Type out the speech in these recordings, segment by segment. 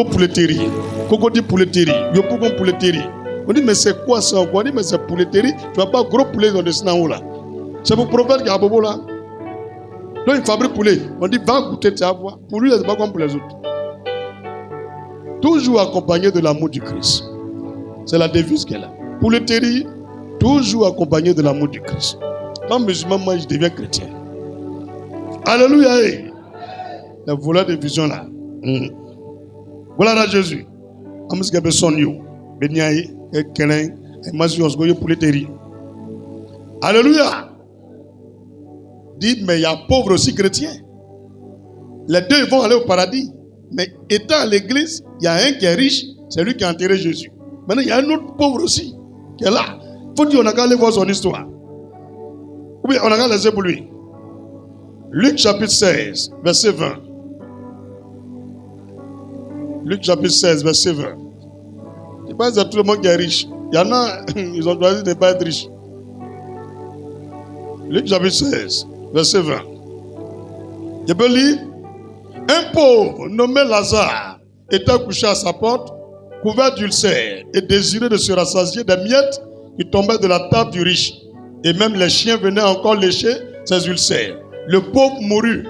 pouletterie. Coco dit pouletterie. Yopougon pouletterie. On dit, mais c'est quoi ça? On dit, mais c'est pouletterie. Tu vas pas gros poulet dans le snaou là. C'est pour prophète qui a bobo là. Donc il fabrique poulet. On dit, va goûter, tu vas voir. Pour lui, c'est pas comme pour les autres. Toujours accompagné de l'amour du Christ. C'est la devise qu'elle a. Pouletterie, toujours accompagné de l'amour du Christ. Quand musulman, moi, je deviens chrétien. Alléluia. Les voleurs de vision là. Voilà là Jésus. Amis que personne yo. Beniaï, Kelen, Mazi Osgoye pouletterie. Alléluia. Dites, mais il y a pauvres aussi chrétiens. Les deux vont aller au paradis. Mais étant à l'église, il y a un qui est riche, c'est lui qui a enterré Jésus. Maintenant, il y a un autre pauvre aussi qui est là. Il faut dire, on a qu'à aller voir son histoire. Ou bien, on a qu'à laisser pour lui. Luc chapitre 16, verset 20. Luc chapitre 16, verset 20. Je ne sais pas si tout le monde qui est riche. Il y en a, ils ont choisi de ne pas être riches. Luc chapitre 16, verset 20. Je peux lire. Un pauvre nommé Lazare était couché à sa porte, couvert d'ulcères et désireux de se rassasier des miettes qui tombaient de la table du riche. Et même les chiens venaient encore lécher ses ulcères. Le pauvre mourut.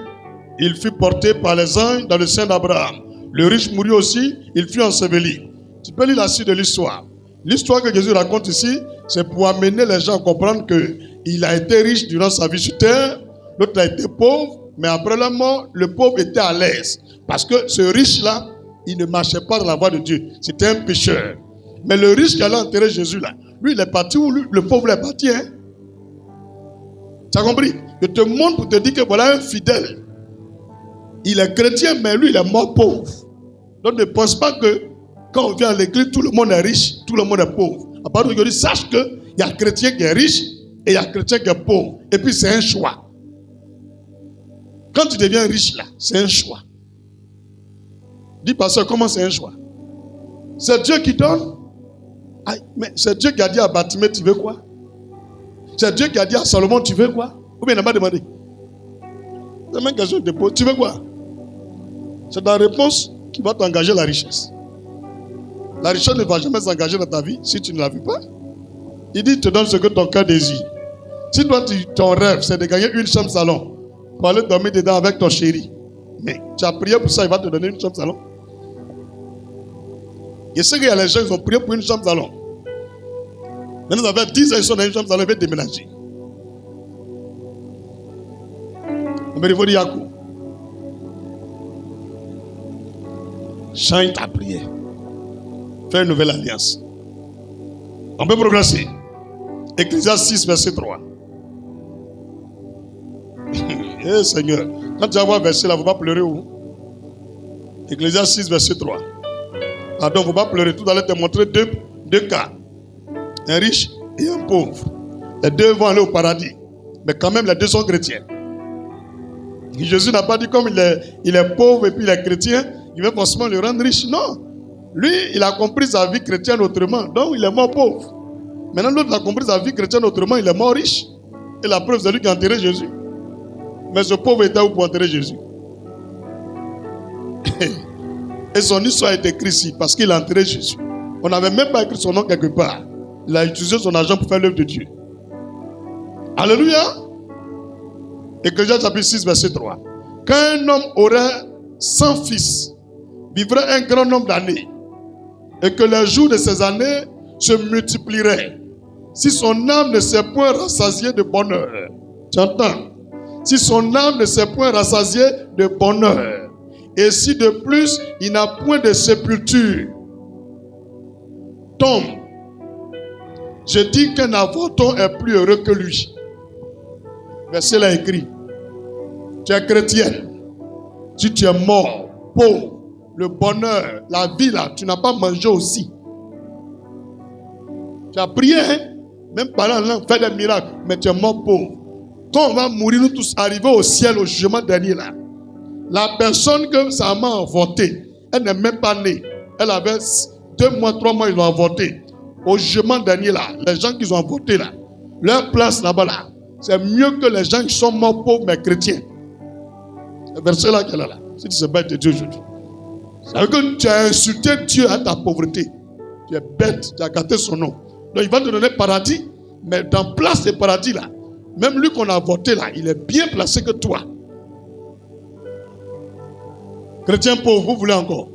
Il fut porté par les anges dans le sein d'Abraham. Le riche mourut aussi, il fut enseveli. Tu peux lire la suite de l'histoire. L'histoire que Jésus raconte ici, c'est pour amener les gens à comprendre qu'il a été riche durant sa vie sur terre, l'autre a été pauvre. Mais après la mort, le pauvre était à l'aise. Parce que ce riche-là, il ne marchait pas dans la voie de Dieu. C'était un pécheur. Mais le riche qui allait enterrer Jésus là, lui il est parti où le pauvre est parti. Hein? Tu as compris? Je te montre pour te dire que voilà un fidèle. Il est chrétien, mais lui il est mort pauvre. Donc ne pense pas que quand on vient à l'église, tout le monde est riche, tout le monde est pauvre. À part d'aujourd'hui, sache qu'il y a un chrétien qui est riche et il y a un chrétien qui est pauvre. Et puis c'est un choix. Quand tu deviens riche là, c'est un choix. Dis pasteur, comment c'est un choix? C'est Dieu qui donne. Aïe, mais c'est Dieu qui a dit à Bartimée, tu veux quoi? C'est Dieu qui a dit à Salomon, tu veux quoi? Ou bien il n'a pas demandé. C'est même question de pose. Tu veux quoi? C'est ta réponse qui va t'engager la richesse. La richesse ne va jamais s'engager dans ta vie si tu ne la vis pas. Il dit, te donne ce que ton cœur désire. Si toi, ton rêve, c'est de gagner une chambre salon, pour aller dormir dedans avec ton chéri. Mais tu as prié pour ça, il va te donner une chambre salon. Je sais qu'il y a les gens qui ont prié pour une chambre salon. Maintenant, ça fait 10 ans qu'ils sont dans une chambre salon, ils veulent déménager. Mais il faut dire Yakou. Change ta prière. Fais une nouvelle alliance. On peut progresser. Ecclésiaste 6, verset 3. Eh Seigneur, quand tu vas voir verset là, il ne faut pas pleurer où? Ecclésiaste 6, verset 3. Pardon, il ne faut pas pleurer. Tout à l'heure, te montrer deux cas. Un riche et un pauvre. Les deux vont aller au paradis. Mais quand même, les deux sont chrétiens. Jésus n'a pas dit comme il est pauvre et puis il est chrétien, il veut forcément le rendre riche. Non. Lui, il a compris sa vie chrétienne autrement. Donc, il est mort pauvre. Maintenant, l'autre a compris sa vie chrétienne autrement, il est mort riche. Et la preuve, c'est lui qui a enterré Jésus. Mais ce pauvre était où pour enterrer Jésus? Et son histoire est écrite ici parce qu'il a enterré Jésus. On n'avait même pas écrit son nom quelque part. Il a utilisé son argent pour faire l'œuvre de Dieu. Alléluia. Ecclésiaste chapitre 6, verset 3. Quand un homme aurait 100 fils, vivrait un grand nombre d'années, et que les jours de ces années se multiplieraient, si son âme ne s'est point rassasiée de bonheur, tu entends? Si son âme ne s'est point rassasiée de bonheur, et si de plus il n'a point de sépulture, tombe. Je dis qu'un avorton est plus heureux que lui. Verset là écrit. Tu es chrétien. Si tu es mort, pauvre, le bonheur, la vie là, tu n'as pas mangé aussi. Tu as prié, hein? Même parler en langue, faire des miracles, mais tu es mort pauvre. Quand on va mourir, nous tous arriver au ciel, au jugement dernier là, la personne que sa maman a avorté, elle n'est même pas née. Elle avait 2 mois, 3 mois, ils l'ont avorté. Au jugement dernier là, les gens qui ont avorté là, leur place là-bas là, c'est mieux que les gens qui sont morts pauvres mais chrétiens. Le verset là qu'elle a là, si tu sais pas être Dieu aujourd'hui. Ça veut dire que tu as insulté Dieu à ta pauvreté. Tu es bête, tu as gâté son nom. Donc il va te donner paradis, mais dans place de paradis là, même lui qu'on a voté là, il est bien placé que toi. Chrétien pauvre, vous voulez encore?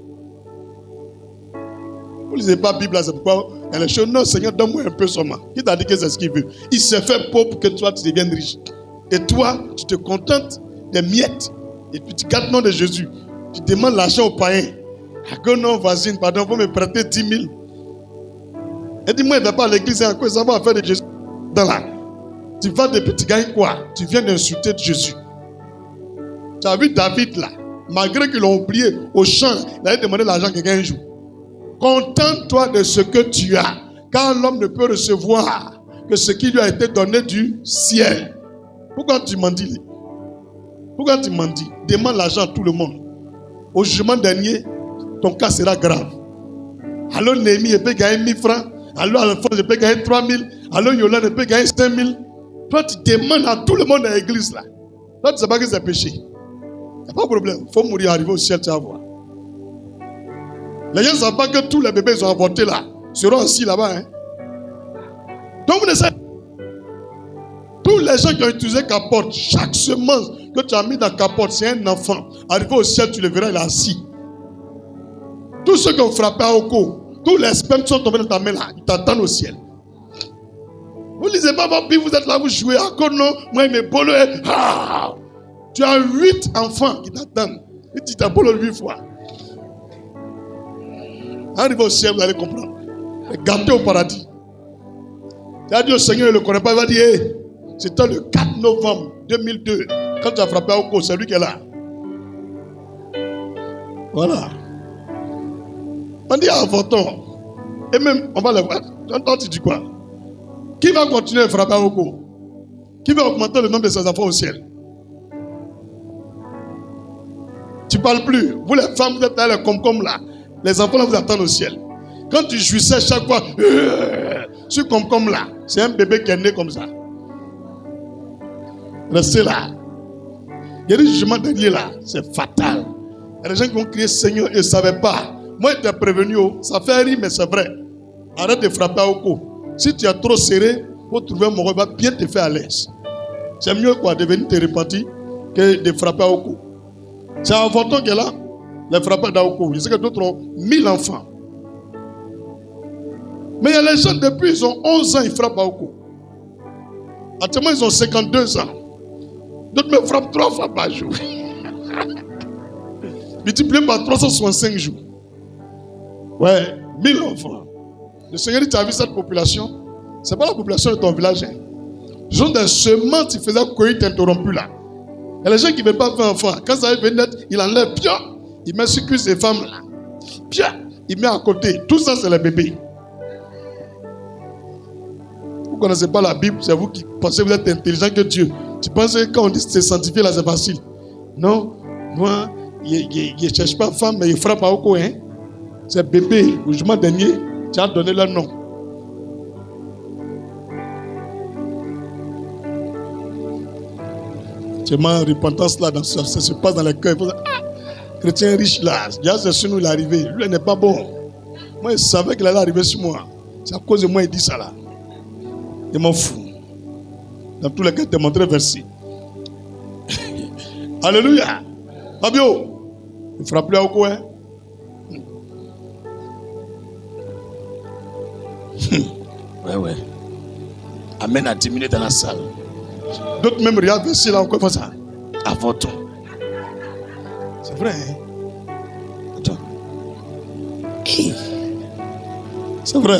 Vous ne lisez pas la Bible là, c'est pourquoi il y a les choses. Non, Seigneur, donne-moi un peu seulement. Qui t'a dit que c'est ce qu'il veut? Il s'est fait pauvre pour que toi tu deviennes riche. Et toi, tu te contentes des miettes. Et puis tu gardes le nom de Jésus. Tu demandes l'argent aux païens. Ah que non, voisine, pardon, vous me prêtez 10 000. Et dis-moi, il ne va pas à l'église, c'est encore ça va faire de Jésus. Dans là, tu vas de petits gars quoi? Tu viens d'insulter Jésus. Tu as vu David là, malgré qu'ils l'ont oublié au champ, il avait demandé l'argent à quelqu'un un jour. Contente-toi de ce que tu as, car l'homme ne peut recevoir que ce qui lui a été donné du ciel. Pourquoi tu m'en dis? Pourquoi tu m'en dis? Demande l'argent à tout le monde. Au jugement dernier, ton cas sera grave. Alors Néhémie, il peut gagner 1000 francs. Alors Alphonse, il peut gagner 3000. Alors Yolande, il peut gagner 5000. Toi, tu demandes à tout le monde dans l'église là. Toi, tu ne sais pas que c'est péché. Il n'y a pas de problème. Il faut mourir, arriver au ciel, tu vas voir. Les gens ne savent pas que tous les bébés qui sont avortés là seront aussi là-bas. Hein? Donc, vous ne savez. Tous les gens qui ont utilisé capote, chaque semence que tu as mis dans capote, c'est un enfant. Arrivé au ciel, tu le verras, il est assis. Tous ceux qui ont frappé à Oko, tous les spermes qui sont tombés dans ta main là, ils t'attendent au ciel. Vous ne lisez pas votre Bible, vous êtes là, vous jouez. Encore non, moi, il me bolo. Tu as 8 enfants qui t'attendent. Et tu t'as bolo 8 fois. Arrivé au ciel, vous allez comprendre. Gâté au paradis. Tu as dit au Seigneur, il ne le connaît pas, il va dire, hey, c'était le 4 novembre 2002, quand tu as frappé à Oko, c'est lui qui est là. Voilà. On dit avortons. Et même, on va le voir. Toi, tu dis quoi? Qui va continuer à frapper à Oko? Qui va augmenter le nombre de ses enfants au ciel? Tu ne parles plus. Vous les femmes, vous êtes là, les comme là. Les enfants là vous attendent au ciel. Quand tu jouissais chaque fois, ce comme là, c'est un bébé qui est né comme ça. Restez là. Il y a des jugements derniers là, c'est fatal. Il y a des gens qui vont crier Seigneur, ils ne savaient pas. Moi, je t'ai prévenu, ça fait rire, mais c'est vrai. Arrête de frapper à Oko. Si tu es trop serré, pour trouver un mort, il va bien te faire à l'aise. C'est mieux quoi, de venir te repentir que de frapper à Oko. C'est un avorton qui est là, les frappeurs d'Aoko. Je sais que d'autres ont 1000 enfants. Mais il y a les gens, depuis ils ont 11 ans, ils frappent à Oko. Actuellement, ils ont 52 ans. D'autres me frappent 3 fois par jour. Multiplié par 365 jours. Ouais, 1000 enfants. Le Seigneur dit, tu as vu cette population? Ce n'est pas la population de ton village. Hein. Ce sont des semences qui faisaient cueillir interrompu là. Il y a les gens qui ne veulent pas faire enfant. Quand ça va naître, il enlève, bien, il met sur ces femmes là. Bien, il met à côté. Tout ça, c'est les bébés. Vous ne connaissez pas la Bible, c'est vous qui pensez que vous êtes intelligent que Dieu. Tu penses que quand on dit c'est sanctifié là, c'est facile. Non, moi, il ne cherche pas femme, mais il frappe à Oko. Hein? C'est bébé. Au jugement dernier, tu as donné leur nom. C'est ma repentance là, ça se passe dans les cœurs. Chrétien riche là, c'est sur nous il est arrivé. Lui il n'est pas bon. Moi il savait qu'il allait arriver sur moi. C'est à cause de moi il dit ça là. Il m'en fout. Dans tous les cas, il te montré verset. Alléluia. Fabio, il ne fera plus à Oko, hein? Ouais. Amen a diminué dans la salle. D'autres même regardent verset là encore, ça. Avorton. C'est vrai, hein? Attends. C'est vrai.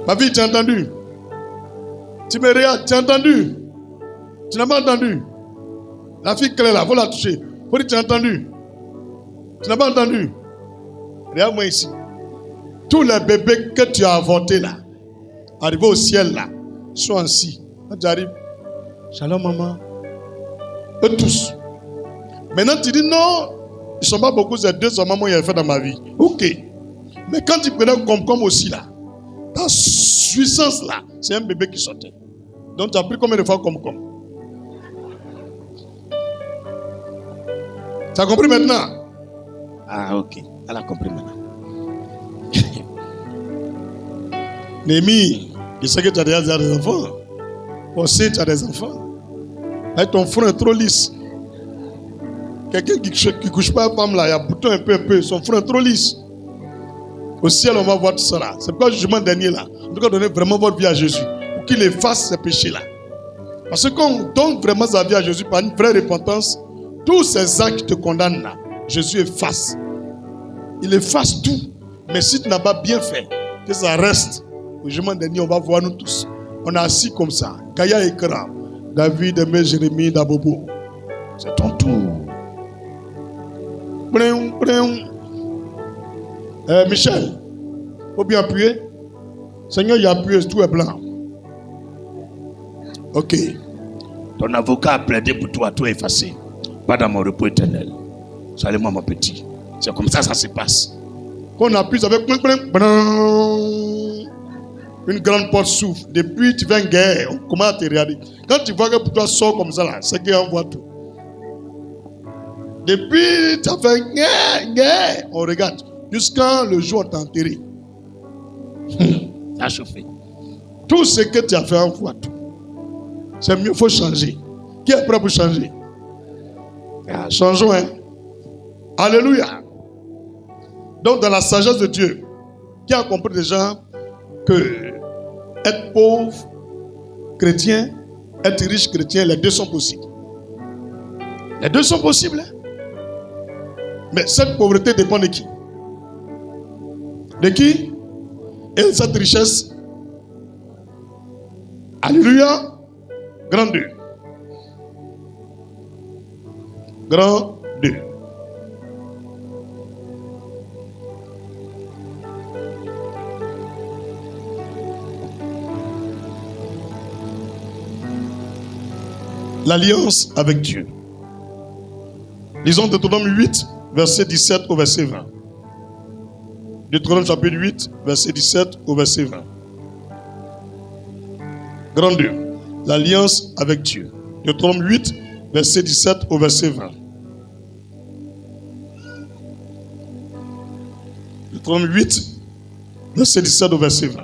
Ma fille, tu as entendu? Tu me regardes, tu as entendu? Tu n'as pas entendu? La fille claire là, il faut la toucher. Faut dire, tu as entendu? Tu n'as pas entendu? Regarde-moi ici. Tous les bébés que tu as avortés là, arrivés au ciel là, sont ainsi. Quand tu arrives, shalom maman. Eux tous. Maintenant tu dis non, ils ne sont pas beaucoup, c'est 2 mamans que j'ai fait dans ma vie. Ok. Mais quand tu prenais comme aussi là, ta puissance là, c'est un bébé qui sortait. Donc tu as pris combien de fois comme? Tu as compris maintenant? Ah, ok. Elle a compris maintenant. Némi, je sais que tu as déjà des enfants. On sait que tu as des enfants. Et ton front est trop lisse. Quelqu'un qui ne couche pas à femme là, il y a bouton un peu. Son front est trop lisse. Au ciel, on va voir tout ça là. C'est pas le jugement dernier là. En tout cas, donnez vraiment votre vie à Jésus. Pour qu'il efface ces péchés là. Parce que quand on donne vraiment sa vie à Jésus par une vraie repentance, tous ces actes qui te condamnent là, Jésus efface. Il efface tout. Mais si tu n'as pas bien fait, que ça reste, au jugement dernier, on va voir nous tous. On est assis comme ça. Kaya écran. David, Aimé, Jérémie, Dabobo. C'est ton tour. Michel, faut bien appuyer. Seigneur, il a appuyé, tout est blanc. Ok. Ton avocat a plaidé pour toi, tout est effacé. Pas dans mon repos éternel. Salut-moi, mon petit. C'est comme ça se passe. Quand on appuie, ça fait une grande porte s'ouvre. Depuis, tu viens en guerre. On commence à te regarder. Quand tu vois que pour toi sort comme ça, là, c'est qu'il envoie tout. Depuis, tu as fait guerre. On regarde. Jusqu'à le jour où on t'a enterré. Ça a chauffé. Tout ce que tu as fait envoie tout. C'est mieux, il faut changer. Qui est prêt pour changer? Changeons, hein. Alléluia. Donc, dans la sagesse de Dieu, qui a compris déjà que être pauvre chrétien, être riche chrétien, les deux sont possibles. Les deux sont possibles. Hein? Mais cette pauvreté dépend de qui? De qui? Et cette richesse? Alléluia. Grand 2. Grand 2. L'alliance avec Dieu. Lisons Deutéronome 8, verset 17 au verset 20. Deutéronome chapitre 8, verset 17 au verset 20. Grand 2. L'alliance avec Dieu. Deutéronome 8, verset 17 au verset 20. Deutéronome 8, verset 17 au verset 20.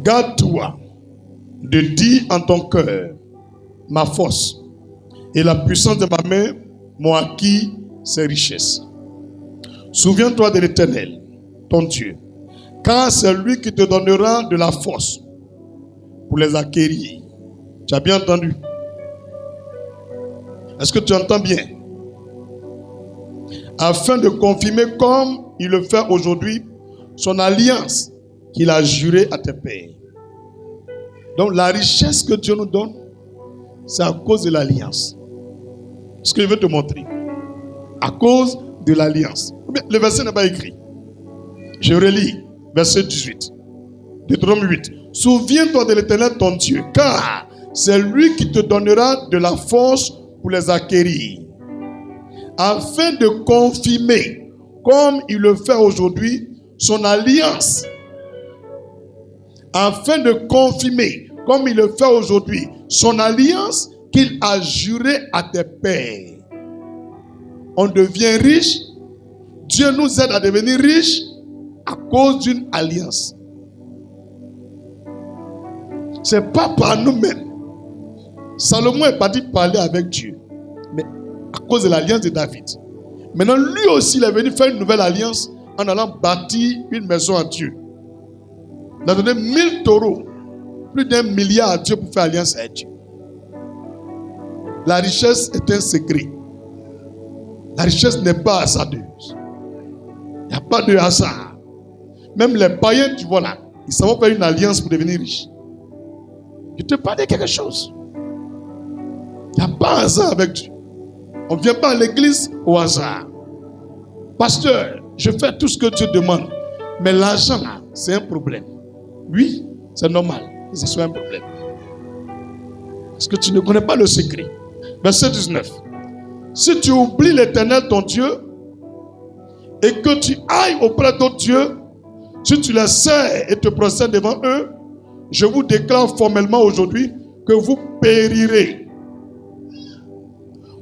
Garde-toi de dire en ton cœur, ma force et la puissance de ma main m'ont acquis ces richesses. Souviens-toi de l'Éternel, ton Dieu, car c'est lui qui te donnera de la force pour les acquérir. Tu as bien entendu? Est-ce que tu entends bien? Afin de confirmer comme il le fait aujourd'hui son alliance qu'il a jurée à tes pères. Donc la richesse que Dieu nous donne, c'est à cause de l'alliance. Ce que je veux te montrer. À cause de l'alliance. Le verset n'est pas écrit. Je relis. Verset 18. Deutéronome 8. Souviens-toi de l'Éternel ton Dieu, car c'est lui qui te donnera de la force pour les acquérir. Afin de confirmer, comme il le fait aujourd'hui, son alliance. Afin de confirmer, comme il le fait aujourd'hui, son alliance qu'il a juré à tes pères. On devient riche. Dieu nous aide à devenir riches à cause d'une alliance. Ce n'est pas par nous-mêmes. Salomon est parti parler avec Dieu, mais à cause de l'alliance de David. Maintenant, lui aussi, il est venu faire une nouvelle alliance en allant bâtir une maison à Dieu. Il a donné 1000 taureaux, plus d'1 milliard à Dieu pour faire alliance avec Dieu. La richesse est un secret. La richesse n'est pas hasardeuse. Il n'y a pas de hasard. Même les païens, tu vois là, ils savent faire une alliance pour devenir riches. Je te parle de quelque chose. Il n'y a pas de hasard avec Dieu. On ne vient pas à l'église au hasard. Pasteur, je fais tout ce que Dieu demande. Mais l'argent, c'est un problème. Oui, c'est normal que ce soit un problème. Parce que tu ne connais pas le secret. Verset 19. Si tu oublies l'Éternel ton Dieu et que tu ailles auprès d'autres dieux, si tu les sers et te procèdes devant eux, je vous déclare formellement aujourd'hui que vous périrez.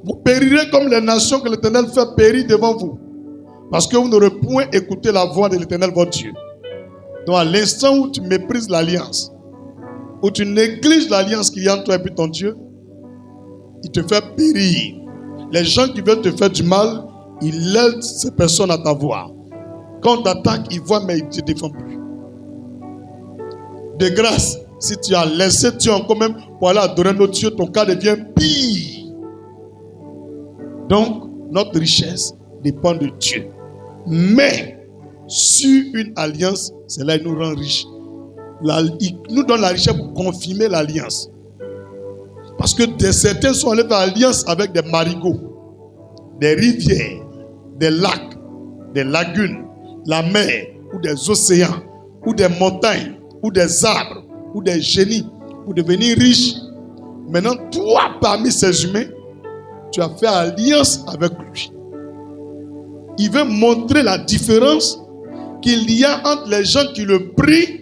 Vous périrez comme les nations que l'Éternel fait périr devant vous. Parce que vous n'aurez point écouté la voix de l'Éternel votre Dieu. Donc à l'instant où tu méprises l'alliance, où tu négliges l'alliance qu'il y a entre toi et puis ton Dieu, il te fait périr. Les gens qui veulent te faire du mal, ils aident ces personnes à t'avoir. Quand on t'attaque, ils voient mais ils ne te défendent plus. De grâce, si tu as laissé Dieu encore même pour aller adorer notre Dieu, ton cas devient pire. Donc, notre richesse dépend de Dieu. Mais, sur une alliance, c'est là qu'il nous rend riches. Il nous donne la richesse pour confirmer l'alliance. Parce que certains sont allés faire alliance avec des marigots, des rivières, des lacs, des lagunes, la mer, ou des océans, ou des montagnes, ou des arbres, ou des génies, pour devenir riches. Maintenant, toi, parmi ces humains, tu as fait alliance avec lui. Il veut montrer la différence qu'il y a entre les gens qui le prient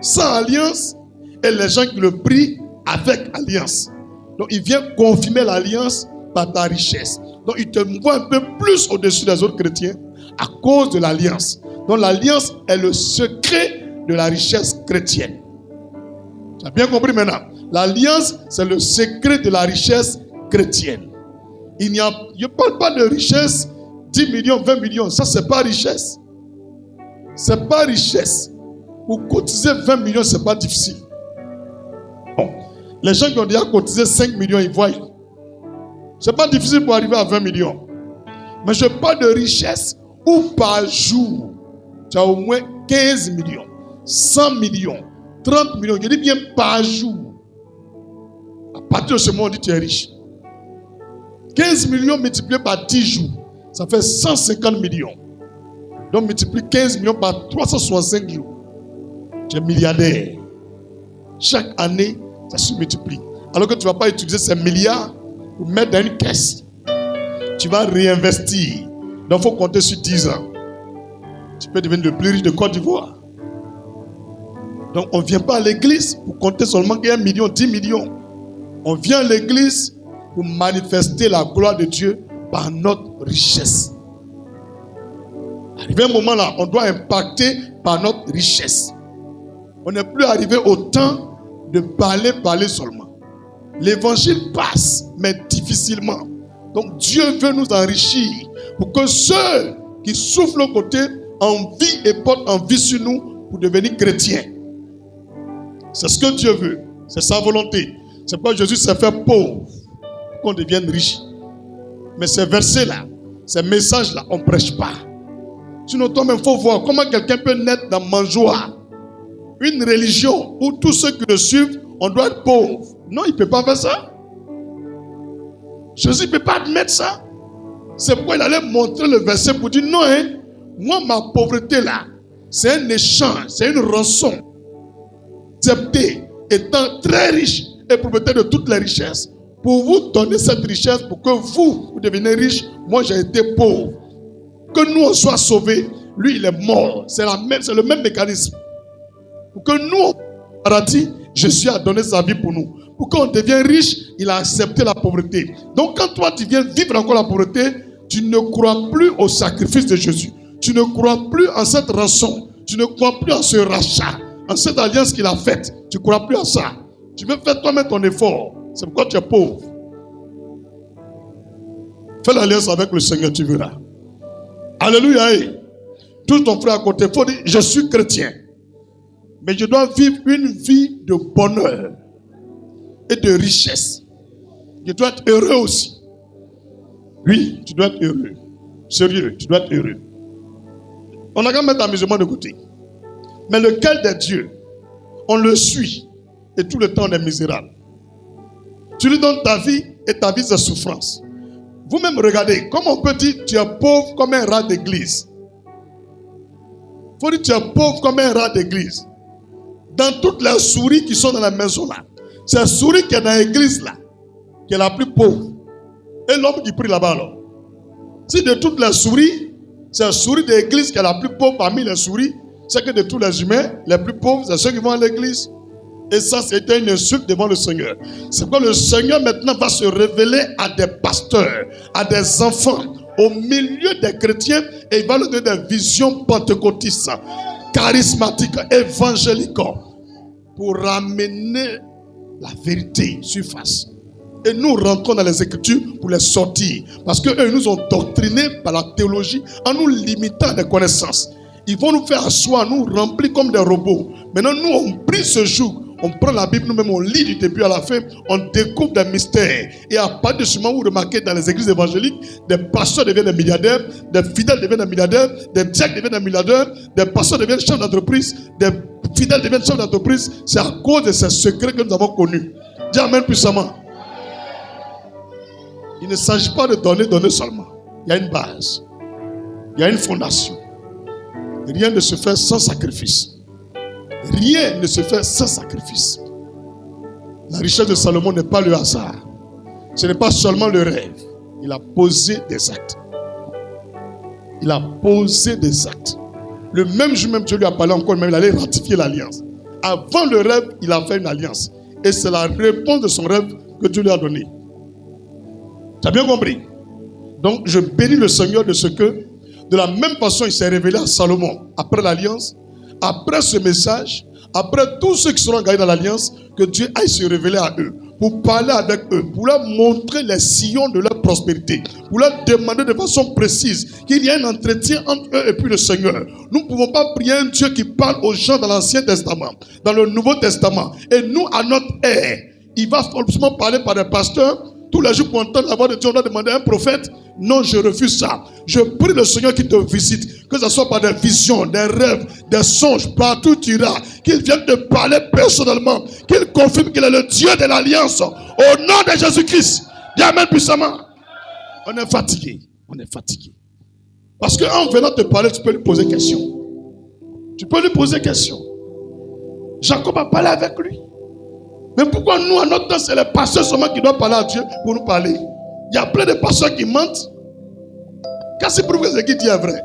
sans alliance et les gens qui le prient avec alliance. Donc, il vient confirmer l'alliance par ta richesse. Donc, il te voit un peu plus au-dessus des autres chrétiens à cause de l'alliance. Donc, l'alliance est le secret de la richesse chrétienne. Tu as bien compris maintenant? L'alliance, c'est le secret de la richesse chrétienne. Je ne parle pas de richesse, 10 millions, 20 millions. Ça, ce n'est pas richesse. Ce n'est pas richesse. Pour cotiser 20 millions, ce n'est pas difficile. Bon. Les gens qui ont déjà cotisé 5 millions, ils voient. Ce n'est pas difficile pour arriver à 20 millions. Mais je parle de richesse où par jour, tu as au moins 15 millions, 100 millions, 30 millions. Je dis bien par jour. À partir de ce moment, on dit tu es riche. 15 millions multipliés par 10 jours, ça fait 150 millions. Donc multiplie 15 millions par 365 jours. Tu es milliardaire. Chaque année, ça se multiplie. Alors que tu ne vas pas utiliser ces milliards pour mettre dans une caisse. Tu vas réinvestir. Donc il faut compter sur 10 ans. Tu peux devenir le plus riche de Côte d'Ivoire. Donc on ne vient pas à l'église pour compter seulement 1 million, 10 millions. On vient à l'église pour manifester la gloire de Dieu par notre richesse. Arrivé un moment là, on doit impacter par notre richesse. On n'est plus arrivé au temps de parler seulement. L'évangile passe, mais difficilement. Donc Dieu veut nous enrichir pour que ceux qui souffrent aux côtés envient et portent envie sur nous pour devenir chrétiens. C'est ce que Dieu veut. C'est sa volonté. C'est pourquoi Jésus s'est fait pauvre pour qu'on devienne riche. Mais ces versets-là, ces messages-là, on ne prêche pas. Sinon, toi-même, il faut voir comment quelqu'un peut naître dans mangeoire. Une religion où tous ceux qui le suivent, on doit être pauvre. Non, il ne peut pas faire ça. Jésus ne peut pas admettre ça. C'est pourquoi il allait montrer le verset pour dire non, hein, moi, ma pauvreté là, c'est un échange, c'est une rançon. Accepté, étant très riche et propriétaire de toutes les richesses, pour vous donner cette richesse, pour que vous deveniez riche. Moi, j'ai été pauvre. Que nous, on soit sauvés. Lui, il est mort. C'est le même mécanisme. Pour que nous, au paradis, Jésus a donné sa vie pour nous. Pour qu'on devienne riche, il a accepté la pauvreté. Donc, quand toi, tu viens vivre encore la pauvreté, tu ne crois plus au sacrifice de Jésus. Tu ne crois plus en cette rançon. Tu ne crois plus en ce rachat, en cette alliance qu'il a faite. Tu ne crois plus à ça. Tu veux faire toi-même ton effort. C'est pourquoi tu es pauvre. Fais l'alliance avec le Seigneur, tu verras. Alléluia. Tout ton frère à côté, il faut dire, je suis chrétien. Mais je dois vivre une vie de bonheur et de richesse. Je dois être heureux aussi. Oui, tu dois être heureux. Sérieux, tu dois être heureux. On n'a qu'à mettre l'amusement de côté. Mais lequel des dieux, on le suit et tout le temps on est misérable. Tu lui donnes ta vie et ta vie c'est souffrance. Vous-même regardez, comment on peut dire tu es pauvre comme un rat d'église. Il faut dire tu es pauvre comme un rat d'église. Dans toutes les souris qui sont dans la maison là, c'est la souris qui est dans l'église là, qui est la plus pauvre. Et l'homme qui prie là-bas alors. Si de toutes les souris, c'est la souris de l'église qui est la plus pauvre parmi les souris, c'est que de tous les humains, les plus pauvres, c'est ceux qui vont à l'église. Et ça, c'était une insulte devant le Seigneur. C'est pourquoi le Seigneur maintenant va se révéler à des pasteurs, à des enfants, au milieu des chrétiens, et il va leur donner des visions pentecôtistes, charismatiques, évangéliques, pour ramener la vérité sur face. Et nous rentrons dans les Écritures pour les sortir. Parce qu'eux nous ont doctrinés par la théologie en nous limitant des connaissances. Ils vont nous faire asseoir, nous remplir comme des robots. Maintenant, nous, on prie ce jour. On prend la Bible nous-mêmes, on lit du début à la fin, on découvre des mystères. Et à partir de ce moment où vous remarquez dans les églises évangéliques, des pasteurs deviennent des milliardaires, des fidèles deviennent des milliardaires, des diacres deviennent des milliardaires, des pasteurs deviennent chefs d'entreprise, des fidèles deviennent chefs d'entreprise. C'est à cause de ces secrets que nous avons connus. Dis Amen puissamment. Il ne s'agit pas de donner seulement. Il y a une base. Il y a une fondation. Rien ne se fait sans sacrifice. Rien ne se fait sans sacrifice. La richesse de Salomon n'est pas le hasard. Ce n'est pas seulement le rêve. Il a posé des actes. Il a posé des actes. Le même jour même, Dieu lui a parlé encore, même il allait ratifier l'alliance. Avant le rêve, il a fait une alliance. Et c'est la réponse de son rêve que Dieu lui a donnée. Tu as bien compris? Donc, je bénis le Seigneur de ce que, de la même façon, il s'est révélé à Salomon après l'alliance. Après ce message, après tous ceux qui seront engagés dans l'alliance, que Dieu aille se révéler à eux, pour parler avec eux, pour leur montrer les sillons de leur prospérité, pour leur demander de façon précise qu'il y ait un entretien entre eux et puis le Seigneur. Nous ne pouvons pas prier un Dieu qui parle aux gens dans l'Ancien Testament, dans le Nouveau Testament. Et nous, à notre ère, il va forcément parler par des pasteurs. Tous les jours pour entendre la voix de Dieu, on doit demander à un prophète. Non, je refuse ça. Je prie le Seigneur qui te visite, que ce soit par des visions, des rêves, des songes, partout où tu iras, qu'il vienne te parler personnellement, qu'il confirme qu'il est le Dieu de l'alliance. Au nom de Jésus-Christ. Dis Amen puissamment. On est fatigué. On est fatigué. Parce qu'en venant te parler, tu peux lui poser question. Tu peux lui poser question. Jacob a parlé avec lui. Mais pourquoi nous, à notre temps, c'est les pasteurs seulement qui doivent parler à Dieu pour nous parler? Il y a plein de pasteurs qui mentent. Qu'est-ce qui prouve que ce qu'il dit est vrai?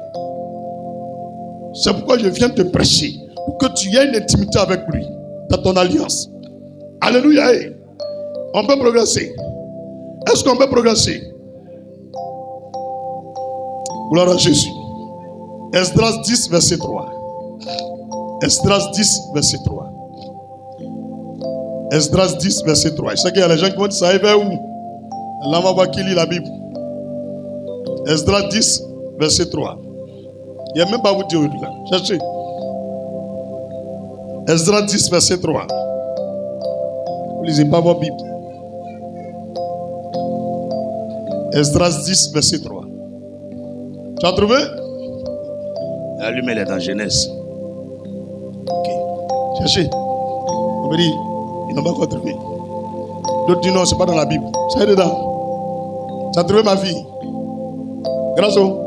C'est pourquoi je viens te prêcher, pour que tu aies une intimité avec lui, dans ton alliance. Alléluia. On peut progresser. Est-ce qu'on peut progresser? Gloire à Jésus. Esdras 10, verset 3. Esdras 10, verset 3. Esdras 10, verset 3. Je sais qu'il y a les gens qui vont dire ça va où? Là, on va voir qui lit la Bible. Esdras 10, verset 3. Il n'y a même pas vous dire là. Cherchez. Esdras 10, verset 3. Vous ne lisez pas votre Bible. Esdras 10, verset 3. Tu as trouvé? Allumez les dans Genèse. Ok. Cherchez. On me dit, ils n'ont pas encore trouvé. D'autres disent non, ce n'est pas dans la Bible. Ça est dedans. Tu as trouvé ma fille? Grâce au.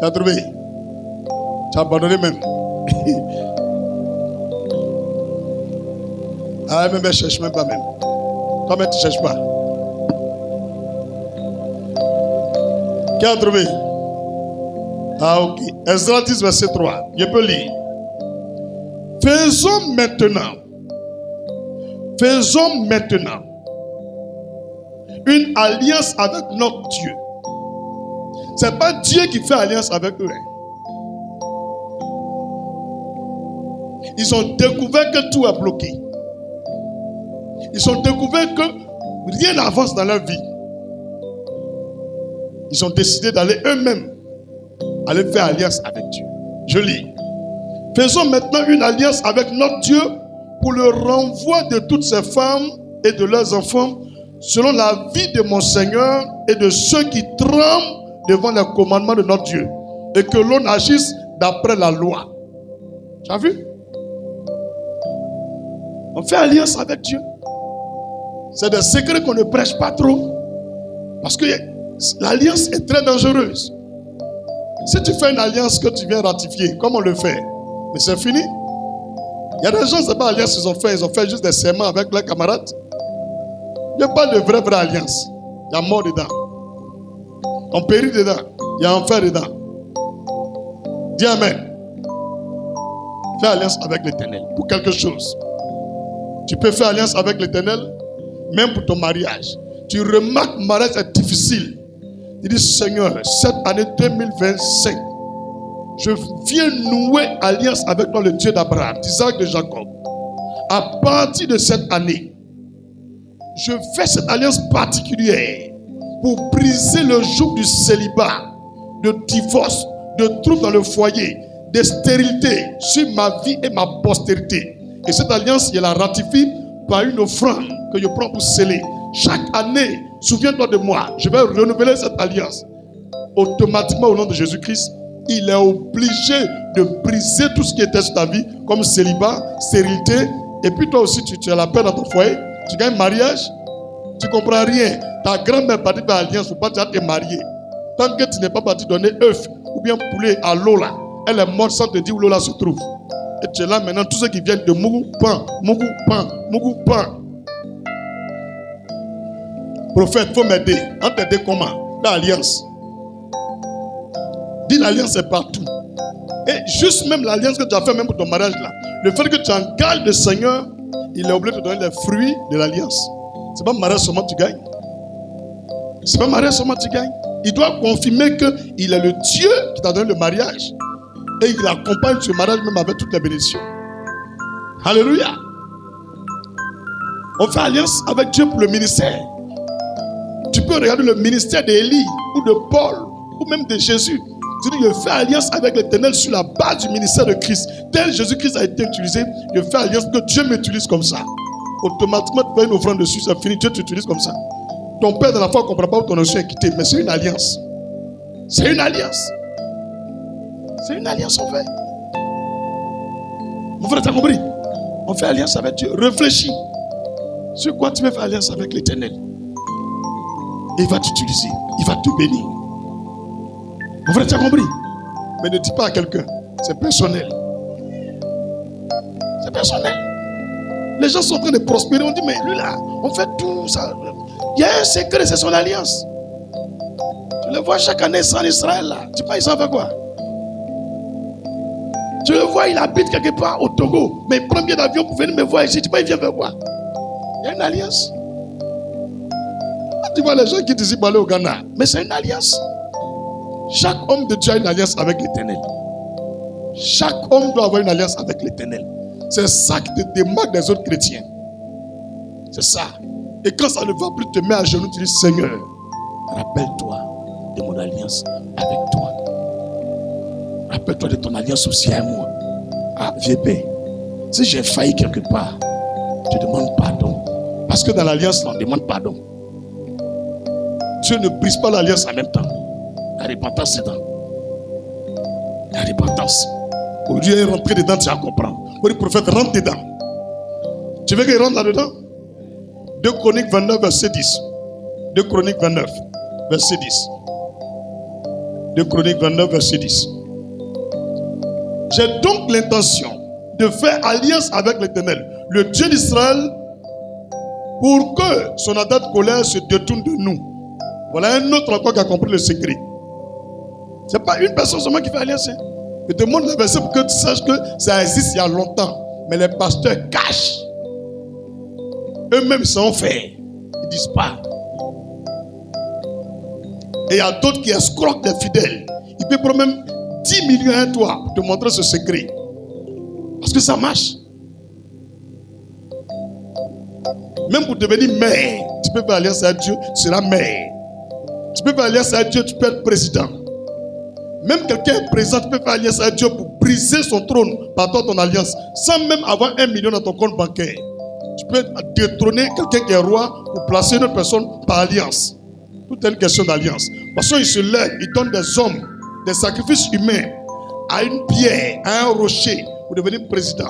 Tu as trouvé? Tu as abandonné même. Ah, même elle ne cherche même pas même. Toi-même, tu ne cherches pas. Qui a trouvé? Ah, ok. Esdras 10, verset 3. Je peux lire. Faisons maintenant une alliance avec notre Dieu. Ce n'est pas Dieu qui fait alliance avec eux. Ils ont découvert que tout est bloqué. Ils ont découvert que rien n'avance dans leur vie. Ils ont décidé d'aller eux-mêmes aller faire alliance avec Dieu. Je lis. Faisons maintenant une alliance avec notre Dieu pour le renvoi de toutes ces femmes et de leurs enfants selon la vie de mon Seigneur et de ceux qui tremblent devant les commandements de notre Dieu et que l'on agisse d'après la loi. Tu as vu? On fait alliance avec Dieu. C'est des secrets qu'on ne prêche pas trop parce que l'alliance est très dangereuse. Si tu fais une alliance que tu viens ratifier, comme on le fait, mais c'est fini. Il y a des gens, ce n'est pas alliance qu'ils ont fait juste des serments avec leurs camarades. Il n'y a pas de vraie alliance. Il y a mort dedans. On périt dedans. Il y a enfer dedans. Dis Amen. Fais alliance avec l'Éternel pour quelque chose. Tu peux faire alliance avec l'Éternel, même pour ton mariage. Tu remarques que le mariage est difficile. Tu dis, Seigneur, cette année 2025, je viens nouer alliance avec toi, le Dieu d'Abraham, d'Isaac, de Jacob. À partir de cette année, je fais cette alliance particulière pour briser le joug du célibat, de divorce, de troubles dans le foyer, de stérilité sur ma vie et ma postérité. Et cette alliance, je la ratifie par une offrande que je prends pour sceller. Chaque année, souviens-toi de moi, je vais renouveler cette alliance. Automatiquement, au nom de Jésus-Christ, il est obligé de briser tout ce qui était sur ta vie, comme célibat, stérilité. Et puis toi aussi, tu as la paix dans ton foyer. Tu gagnes mariage, tu ne comprends rien. Ta grand-mère est partie par alliance, il ne faut pas déjà te marier. Tant que tu n'es pas parti donner œuf ou bien poulet à Lola, elle est morte sans te dire où Lola se trouve. Et tu es là maintenant, tous ceux qui viennent de Mougou Pan, Mougou Pan, Mougou Pan. Prophète, il faut m'aider. On t'aider comment? L'alliance. Dis l'alliance est partout. Et juste même l'alliance que tu as fait même pour ton mariage là. Le fait que tu engages le Seigneur, il est obligé de te donner les fruits de l'alliance. C'est pas mariage seulement tu gagnes. C'est pas mariage seulement tu gagnes. Il doit confirmer qu'il est le Dieu qui t'a donné le mariage. Et il accompagne ce mariage même avec toutes les bénédictions. Alléluia. On fait alliance avec Dieu pour le ministère. Tu peux regarder le ministère d'Élie ou de Paul ou même de Jésus. Tu dis, je fais alliance avec l'Éternel sur la base du ministère de Christ. Tel Jésus-Christ a été utilisé, je fais alliance que Dieu m'utilise comme ça. Automatiquement, tu fais une offrande dessus, c'est fini, Dieu t'utilise comme ça. Ton père, dans la foi, ne comprend pas où ton notion est quitté, mais c'est une alliance. C'est une alliance. C'est une alliance, on fait. Mon frère, tu as compris? On fait alliance avec Dieu. Réfléchis. Sur quoi tu veux faire alliance avec l'Éternel? Il va t'utiliser. Il va te bénir. Mon frère, tu as compris? Mais ne dis pas à quelqu'un. C'est personnel. C'est personnel. Les gens sont en train de prospérer. On dit, mais lui là, on fait tout ça. Il y a un secret, c'est son alliance. Tu le vois chaque année en Israël là. Tu sais pas, il s'en fait quoi? Tu le vois, il habite quelque part au Togo. Mais il prend bien d'avion pour venir me voir ici. Tu sais pas, il vient faire quoi? Il y a une alliance. Tu vois les gens qui disent pour aller au Ghana. Mais c'est une alliance. Chaque homme de Dieu a une alliance avec l'Éternel. Chaque homme doit avoir une alliance avec l'Éternel. C'est ça qui te démarque des autres chrétiens. C'est ça. Et quand ça ne va plus, te mets à genoux, tu dis, Seigneur, rappelle-toi de mon alliance avec toi. Rappelle-toi de ton alliance aussi à moi. Ah, VP, si j'ai failli quelque part, je demande pardon. Parce que dans l'alliance, on demande pardon. Dieu ne brise pas l'alliance en même temps. La repentance est dedans. La repentance. Au lieu de rentrer dedans, tu vas comprendre. Le prophète rentre dedans. Tu veux qu'il rentre là-dedans? 2 Chroniques 29, verset 10. 2 Chroniques 29, verset 10. 2 Chroniques 29, verset 10. J'ai donc l'intention de faire alliance avec l'Éternel, le Dieu d'Israël, pour que son ardente colère se détourne de nous. Voilà un autre encore qui a compris le secret. Ce n'est pas une personne seulement qui fait alliance. Je te montre le verset pour que tu saches que ça existe il y a longtemps. Mais les pasteurs cachent. Eux-mêmes, ils sont faits. Ils ne disent pas. Et il y a d'autres qui escroquent des fidèles. Ils peuvent prendre même 10 millions à toi pour te montrer ce secret. Parce que ça marche. Même pour devenir maire, tu peux faire alliance avec Dieu, tu seras maire. Tu peux faire alliance avec Dieu, tu peux être président. Même quelqu'un est président, tu peux faire alliance avec Dieu pour briser son trône par ton alliance, sans même avoir 1 million dans ton compte bancaire. Tu peux détrôner quelqu'un qui est roi pour placer une autre personne par alliance. Tout est une question d'alliance. Parce qu'il se lève, il donne des hommes, des sacrifices humains à une pierre, à un rocher pour devenir président.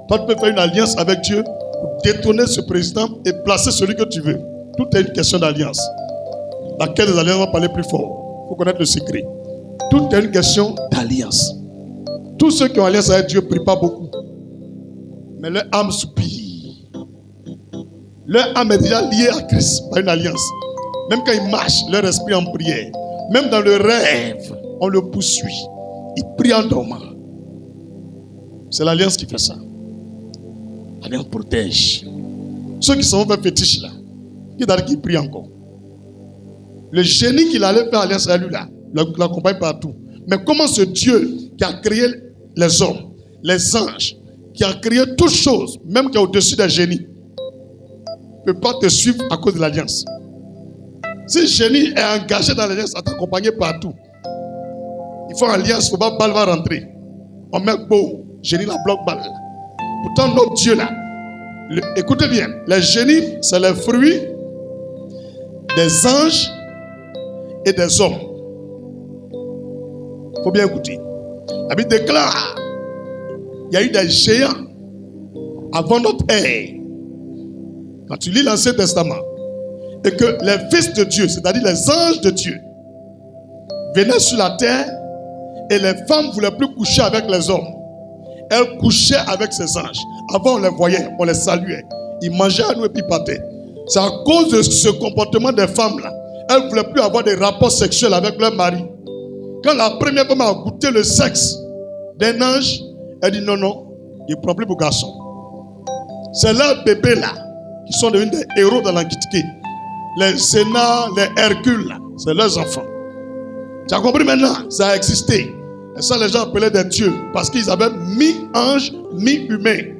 Toi, tu peux faire une alliance avec Dieu pour détrôner ce président et placer celui que tu veux. Tout est une question d'alliance. Laquelle des alliances va parler plus fort? Il faut connaître le secret. Tout est une question d'alliance. Tous ceux qui ont alliance avec Dieu ne prient pas beaucoup. Mais leur âme soupire. Leur âme est déjà liée à Christ par une alliance. Même quand ils marchent, leur esprit en prière. Même dans le rêve, on le poursuit. Ils prient en dormant. C'est l'alliance qui fait ça. Allez, on protège. Ceux qui sont fait fétiche là, qui prient encore. Le génie qu'il allait faire alliance à lui là, l'accompagne partout. Mais comment ce Dieu qui a créé les hommes, les anges, qui a créé toutes choses, même qui est au-dessus des génies, ne peut pas te suivre à cause de l'alliance? Si le génie est engagé dans l'alliance à t'accompagner partout, il faut alliance, il ne faut pas balle va rentrer. On met beau, génie la bloque balle. Pourtant notre Dieu là, écoutez bien, les génies, c'est le fruit des anges et des hommes. Il faut bien écouter. La Bible déclare, il y a eu des géants avant notre ère. Quand tu lis l'Ancien Testament, et que les fils de Dieu, c'est-à-dire les anges de Dieu, venaient sur la terre, et les femmes ne voulaient plus coucher avec les hommes. Elles couchaient avec ces anges. Avant, on les voyait, on les saluait. Ils mangeaient à nous et puis ils partaient. C'est à cause de ce comportement des femmes-là. Elles ne voulaient plus avoir des rapports sexuels avec leur mari. Quand la première femme a goûté le sexe d'un ange, elle dit non, il ne prend plus pour garçon. C'est leurs bébés là qui sont devenus des héros dans l'Antiquité. Les Sénats, les Hercules, c'est leurs enfants. Tu as compris maintenant? Ça a existé. Et ça, les gens appelaient des dieux parce qu'ils avaient mi-ange, mi-humain.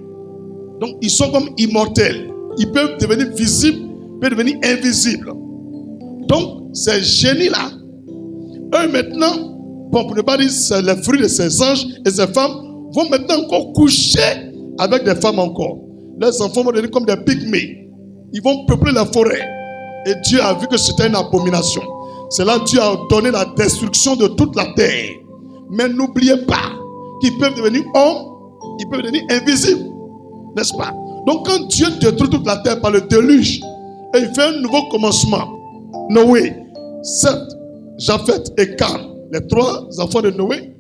Donc, ils sont comme immortels. Ils peuvent devenir visibles, ils peuvent devenir invisibles. Donc, ces génies-là, eux maintenant, bon, pour ne pas dire c'est le fruit de ces anges et ces femmes, vont maintenant encore coucher avec des femmes encore. Leurs enfants vont devenir comme des pygmées. Ils vont peupler la forêt. Et Dieu a vu que c'était une abomination. C'est là que Dieu a donné la destruction de toute la terre. Mais n'oubliez pas qu'ils peuvent devenir hommes, ils peuvent devenir invisibles. N'est-ce pas? Donc quand Dieu détruit toute la terre par le déluge, et il fait un nouveau commencement, Noé, Seth, Japheth et Cam, les trois enfants de Noé,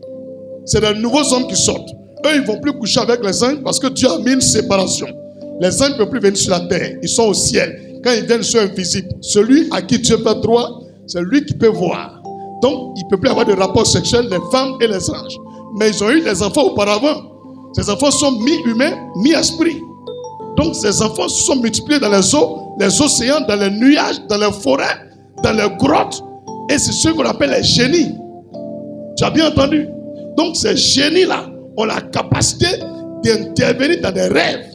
c'est des nouveaux hommes qui sortent. Eux, ils ne vont plus coucher avec les anges parce que Dieu a mis une séparation. Les anges ne peuvent plus venir sur la terre, ils sont au ciel. Quand ils viennent, ils sont invisibles. Celui à qui Dieu fait droit, c'est lui qui peut voir. Donc, il ne peut plus avoir de rapports sexuels, les femmes et les anges. Mais ils ont eu des enfants auparavant. Ces enfants sont mi-humains, mi-esprits. Donc, ces enfants se sont multipliés dans les eaux, les océans, dans les nuages, dans les forêts, dans les grottes. Et c'est ce qu'on appelle les génies. Tu as bien entendu? Donc, ces génies-là ont la capacité d'intervenir dans des rêves,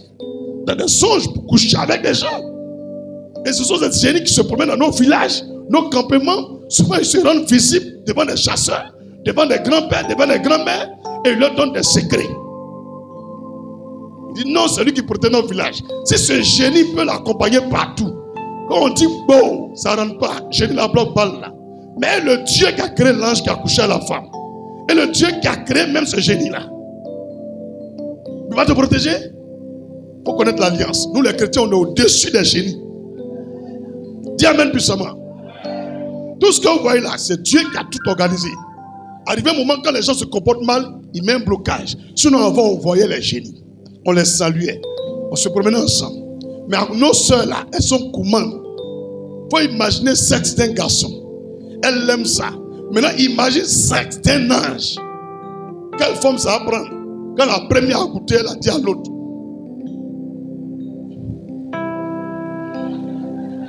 dans des songes pour coucher avec des gens. Et ce sont ces génies qui se promènent dans nos villages, nos campements. Souvent, ils se rendent visibles devant des chasseurs, devant des grands-pères, devant des grands-mères, et ils leur donnent des secrets. Il dit non, c'est lui qui protège nos villages. Si ce génie peut l'accompagner partout, quand on dit bon, ça ne rentre pas, génie la bloque balle là. Mais le Dieu qui a créé l'ange qui a couché à la femme, et le Dieu qui a créé même ce génie-là, il va te protéger. Il faut connaître l'alliance. Nous, les chrétiens, on est au-dessus des génies. Dis amen puissamment. Tout ce que vous voyez là, c'est Dieu qui a tout organisé. Arrivé un moment quand les gens se comportent mal, il met un blocage. Sinon, avant, on voyait les génies. On les saluait. On se promenait ensemble. Mais nos soeurs là, elles sont coumantes. Il faut imaginer le sexe d'un garçon. Elle aime ça. Maintenant, imagine le sexe d'un ange. Quelle forme ça va prendre? Quand la première a goûté, elle a dit à l'autre.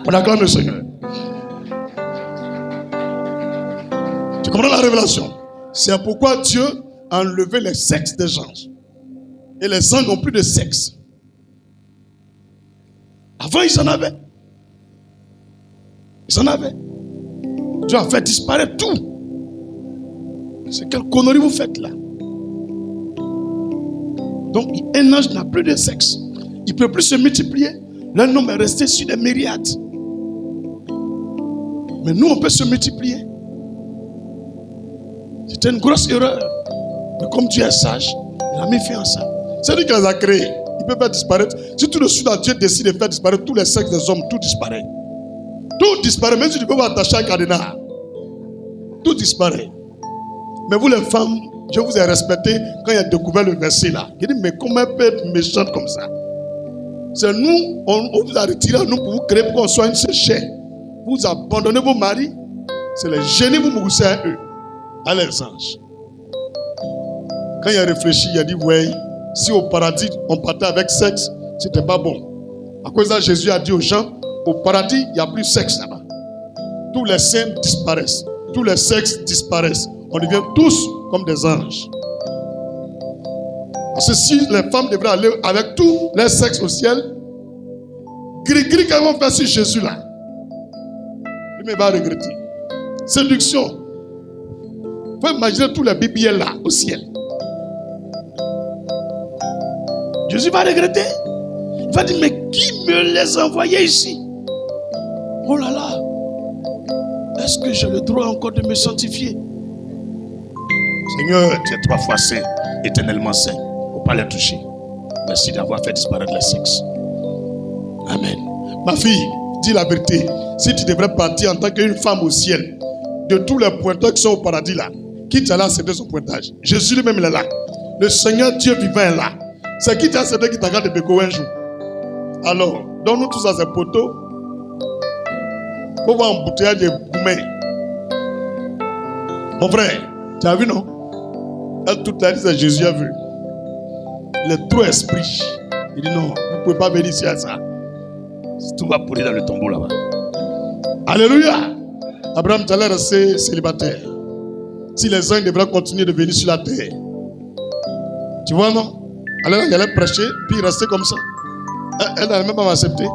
On acclame le Seigneur. Tu comprends la révélation? C'est pourquoi Dieu a enlevé les sexes des anges. Et les anges n'ont plus de sexe. Avant, ils en avaient. Ils en avaient. Dieu a fait disparaître tout. C'est quelle connerie vous faites là? Donc, un ange n'a plus de sexe. Il ne peut plus se multiplier. L'un homme est resté sur des myriades. Mais nous, on peut se multiplier. C'était une grosse erreur. Mais comme Dieu est sage, il a mis fin à ça. C'est lui qui les a créés. Il peut faire disparaître. Si tout de suite, Dieu décide de faire disparaître tous les sexes des hommes, tout disparaît. Tout disparaît. Même si tu peux pas attacher un cadenas. Tout disparaît. Mais vous, les femmes, je vous ai respecté quand il a découvert le verset là. Il dit, mais comment elle peut être méchante comme ça? C'est nous, on vous a retiré à nous pour vous créer pour qu'on soit une seule chair. Vous abandonnez vos maris. C'est les génies vous moussez à eux. À les anges. Quand il a réfléchi, il a dit, ouais, si au paradis on partait avec sexe, C'était pas bon. À cause de ça, Jésus a dit aux gens, au paradis, il n'y a plus de sexe là-bas. Tous les saints disparaissent. Tous les sexes disparaissent. On devient tous comme des anges. Parce que si les femmes devraient aller avec tous les sexes au ciel, gris-gris quand ils vont faire sur Jésus là, il va regretter. Séduction. Il faut imaginer tous les BBL là au ciel. Jésus va regretter. Il va dire, mais qui me les a envoyés ici? Oh là là. Est-ce que j'ai le droit encore de me sanctifier? Seigneur, tu es 3 fois saint, éternellement saint. Il ne faut pas les toucher. Merci d'avoir fait disparaître les sexes. Amen. Ma fille, dis la vérité. Si tu devrais partir en tant qu'une femme au ciel, de tous les pointeurs qui sont au paradis là, qui t'a accepté son pointage? Jésus lui-même il est là. Le Seigneur Dieu vivant est là. C'est qui t'a accepté qui t'a gardé de Béco un jour? Alors, donne-nous tous à ces poteaux. Pour voir un bouteillage de gourmet. Mon frère, tu as vu non? Elle toute la vie, c'est Jésus a vu. Il est trop esprit. Il dit non, vous ne pouvez pas venir ici à ça. Tout va pourrir dans le tombeau là-bas. Alléluia. Abraham, tu allais rester célibataire. Si les anges devraient continuer de venir sur la terre. Tu vois non? Alors il allait prêcher, puis rester comme ça. Elle n'allait même pas m'accepter.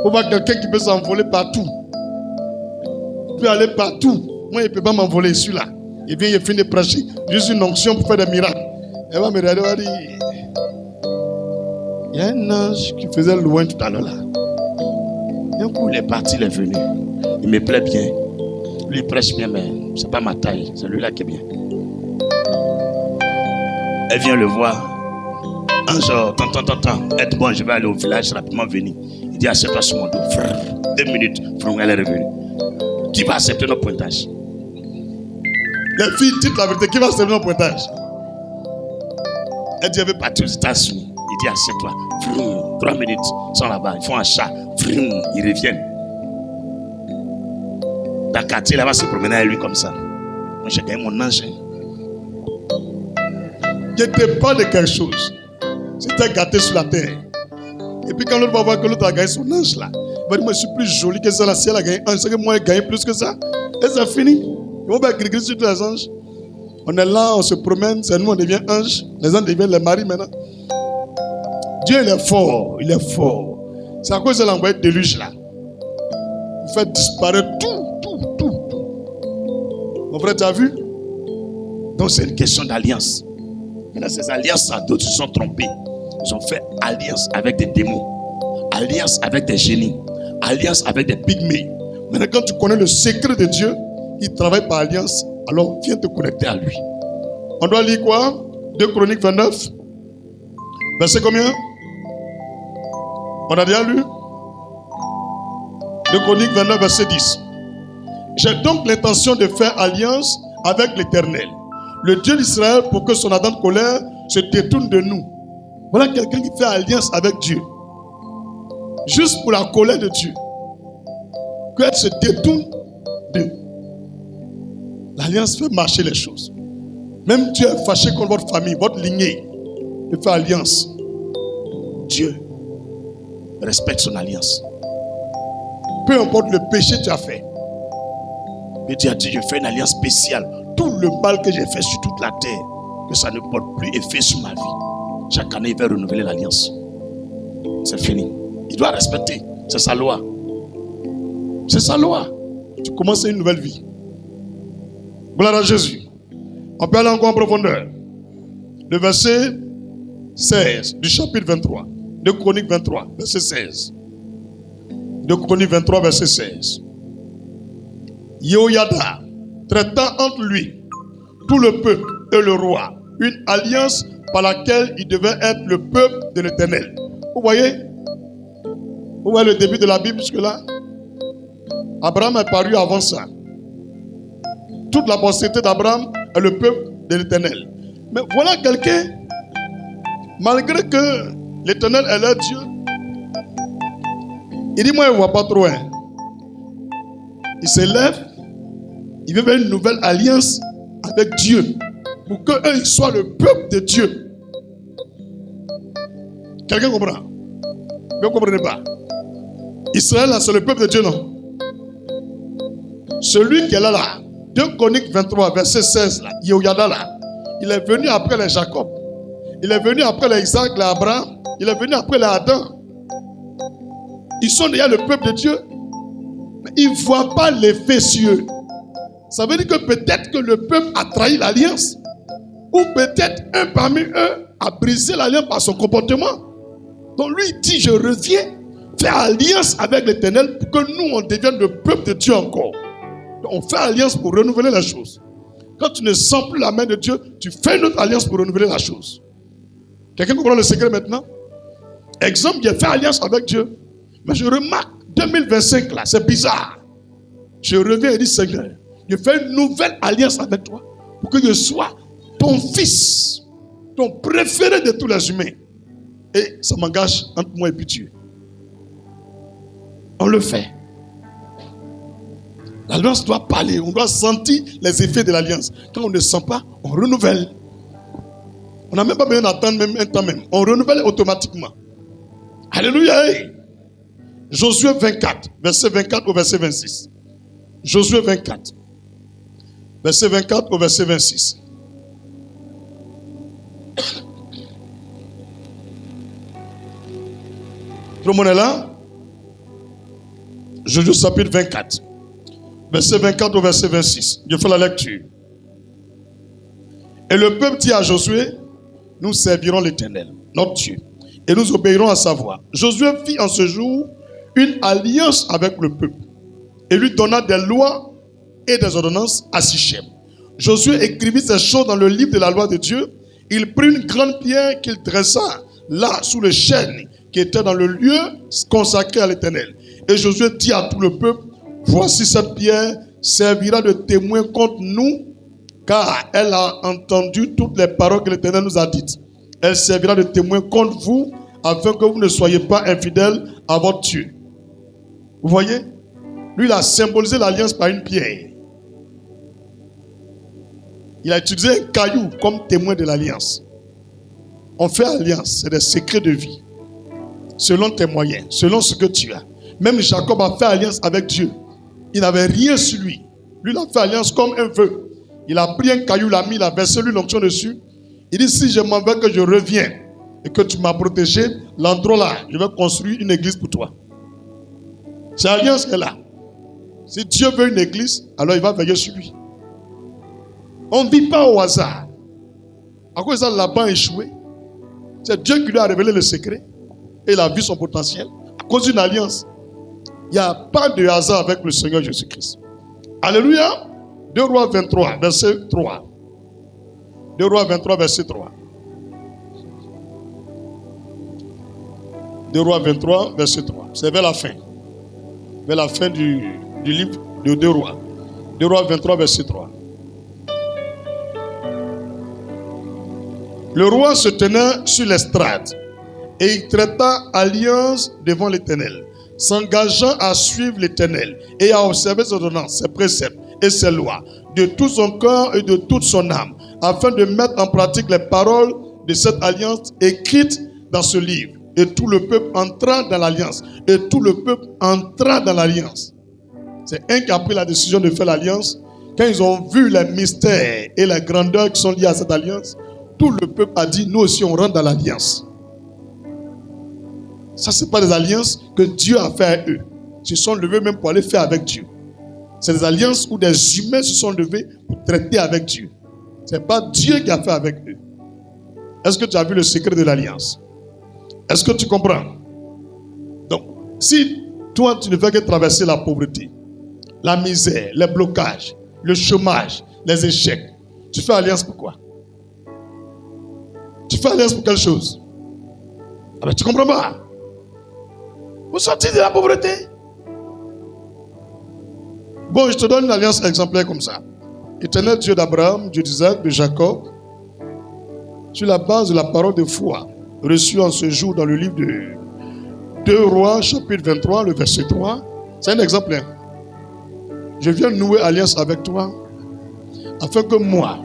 On voit quelqu'un qui peut s'envoler partout. Il peut aller partout. Moi, il ne peut pas m'envoler celui-là. Il vient, il finit de prêcher. Juste une onction pour faire des miracles. Elle va me regarder, elle va dire, il y a un ange qui faisait loin tout à l'heure là. Un coup, il est parti, il est venu. Il me plaît bien. Lui, il prêche bien, mais ce n'est pas ma taille. C'est lui-là qui est bien. Elle vient le voir. Un jour, tant, être bon, je vais aller au village rapidement venir. Il dit, assieds-toi sur mon dos. Frère, 2 minutes, frère, elle est revenue. Qui va accepter notre pointage? Les filles, dites la vérité, qui va accepter notre pointage? Elle dit, elle veut partir aux États-Unis. Il dit, assieds-toi. 3 minutes, ils sont là-bas, ils font un chat. Ils reviennent. Dans le quartier, là-bas, se promener avec lui comme ça. Moi, j'ai gagné mon ange. Je te parle de quelque chose. C'était gâté sur la terre. Et puis quand l'autre va voir que l'autre a gagné son ange là, il va dire, moi je suis plus jolie que ça là. Si elle a gagné un, c'est que moi j'ai gagné plus que ça. Et c'est fini. Ils vont faire gris sur tous les anges. On est là, on se promène, c'est nous, on devient ange. Les anges deviennent les maris maintenant. Dieu il est fort, il est fort. C'est à cause de l'envoyé de déluge là. Vous faites disparaître tout. Mon frère, tu as vu? Donc c'est une question d'alliance. Maintenant, ces alliances-là, d'autres se sont trompés. Ils ont fait alliance avec des démons, alliance avec des génies, alliance avec des pygmées. Maintenant, quand tu connais le secret de Dieu, il travaille par alliance, alors viens te connecter à lui. On doit lire quoi? 2 Chroniques 29. Verset combien? On a déjà lu? 2 Chroniques 29, verset 10. J'ai donc l'intention de faire alliance avec l'Éternel, le Dieu d'Israël, pour que son ardente colère se détourne de nous. Voilà quelqu'un qui fait alliance avec Dieu. Juste pour la colère de Dieu. Qu'elle se détourne de. L'alliance fait marcher les choses. Même Dieu est fâché contre votre famille, votre lignée. Il fait alliance. Dieu respecte son alliance. Peu importe le péché que tu as fait. Mais Dieu a dit, je fais une alliance spéciale. Tout le mal que j'ai fait sur toute la terre, que ça ne porte plus effet sur ma vie. Chaque année, il va renouveler l'alliance. C'est fini. Il doit respecter. C'est sa loi. C'est sa loi. Tu commences une nouvelle vie. Gloire à Jésus. On peut aller encore en profondeur. Le verset 16 du chapitre 23. De Chroniques 23, verset 16. De Chroniques 23, verset 16. Yehoyada, traitant entre lui, tout le peuple et le roi, une alliance par laquelle il devait être le peuple de l'Éternel. Vous voyez? Vous voyez le début de la Bible jusque-là? Abraham est paru avant ça. Toute la postérité d'Abraham est le peuple de l'Éternel. Mais voilà quelqu'un, malgré que l'Éternel est leur Dieu, il dit, moi, il ne voit pas trop. Il se lève, il veut faire une nouvelle alliance avec Dieu, pour qu'eux soient le peuple de Dieu. Quelqu'un comprend? Vous ne comprenez pas? Israël, là, c'est le peuple de Dieu, non? Celui qui est là, 2 Chroniques 23, verset 16, là, Yehoyada, là, il est venu après les Jacob. Il est venu après les Isaac, les Abraham. Il est venu après les Adam. Ils sont déjà le peuple de Dieu. Mais ils ne voient pas l'effet sur eux. Ça veut dire que peut-être que le peuple a trahi l'alliance. Ou peut-être un parmi eux a brisé l'alliance par son comportement. Donc lui il dit, je reviens faire alliance avec l'Éternel pour que nous on devienne le peuple de Dieu encore. Donc, on fait alliance pour renouveler la chose. Quand tu ne sens plus la main de Dieu, tu fais une autre alliance pour renouveler la chose. Quelqu'un comprend le secret maintenant? Exemple, j'ai fait alliance avec Dieu. Mais je remarque, 2025 là, c'est bizarre. Je reviens et dis, Seigneur, je fais une nouvelle alliance avec toi pour que je sois ton fils, ton préféré de tous les humains. Et ça m'engage entre moi et puis Dieu. On le fait. L'alliance doit parler, on doit sentir les effets de l'alliance. Quand on ne sent pas, on renouvelle. On n'a même pas besoin d'attendre même un temps même. On renouvelle automatiquement. Alléluia. Josué 24, verset 24 au verset 26. Josué 24, verset 24 au verset 26. Tout le monde est là? Josué chapitre 24, verset 24 au verset 26. Je fais la lecture. Et le peuple dit à Josué, nous servirons l'Éternel, notre Dieu, et nous obéirons à sa voix. Josué fit en ce jour une alliance avec le peuple et lui donna des lois et des ordonnances à Sichem. Josué écrivit ces choses dans le livre de la loi de Dieu. Il prit une grande pierre qu'il dressa là sous le chêne qui était dans le lieu consacré à l'Éternel. Et Josué dit à tout le peuple, voici cette pierre servira de témoin contre nous, car elle a entendu toutes les paroles que l'Éternel nous a dites. Elle servira de témoin contre vous, afin que vous ne soyez pas infidèles à votre Dieu. Vous voyez? Lui, il a symbolisé l'alliance par une pierre. Il a utilisé un caillou comme témoin de l'alliance. On fait alliance, c'est des secrets de vie. Selon tes moyens, selon ce que tu as. Même Jacob a fait alliance avec Dieu. Il n'avait rien sur lui. Lui, il a fait alliance comme un vœu. Il a pris un caillou, l'a mis, il a versé lui l'onction dessus. Il dit, si je m'en vais, que je reviens et que tu m'as protégé, l'endroit là, je vais construire une église pour toi. C'est l'alliance qu'elle a. Si Dieu veut une église, alors il va veiller sur lui. On ne vit pas au hasard. À cause de ça, Laban a échoué. C'est Dieu qui lui a révélé le secret. Et il a vu son potentiel. À cause d'une alliance. Il n'y a pas de hasard avec le Seigneur Jésus-Christ. Alléluia. 2 Rois 23, verset 3. 2 Rois 23, verset 3. 2 Rois 23, verset 3. C'est vers la fin. Vers la fin du livre de 2 Rois. 2 Rois 23, verset 3. Le roi se tenait sur l'estrade et il traita alliance devant l'Éternel, s'engageant à suivre l'Éternel et à observer ses ordonnances, ses préceptes et ses lois, de tout son cœur et de toute son âme, afin de mettre en pratique les paroles de cette alliance écrites dans ce livre. Et tout le peuple entra dans l'alliance. Et tout le peuple entra dans l'alliance. C'est un qui a pris la décision de faire l'alliance. Quand ils ont vu les mystères et les grandeurs qui sont liées à cette alliance, tout le peuple a dit, nous aussi on rentre dans l'alliance. Ça, ce n'est pas des alliances que Dieu a fait à eux. Ils se sont levés même pour aller faire avec Dieu. C'est des alliances où des humains se sont levés pour traiter avec Dieu. Ce n'est pas Dieu qui a fait avec eux. Est-ce que tu as vu le secret de l'alliance? Est-ce que tu comprends? Donc, si toi, tu ne fais que traverser la pauvreté, la misère, les blocages, le chômage, les échecs, tu fais alliance pour quoi? Tu fais alliance pour quelque chose? Ah ben, tu comprends pas? Vous sortez de la pauvreté. Bon, je te donne une alliance exemplaire comme ça. Éternel Dieu d'Abraham, Dieu d'Isaac, de Jacob, sur la base de la parole de foi reçue en ce jour dans le livre de 2 Rois, chapitre 23, le verset 3. C'est un exemplaire. Je viens nouer alliance avec toi afin que moi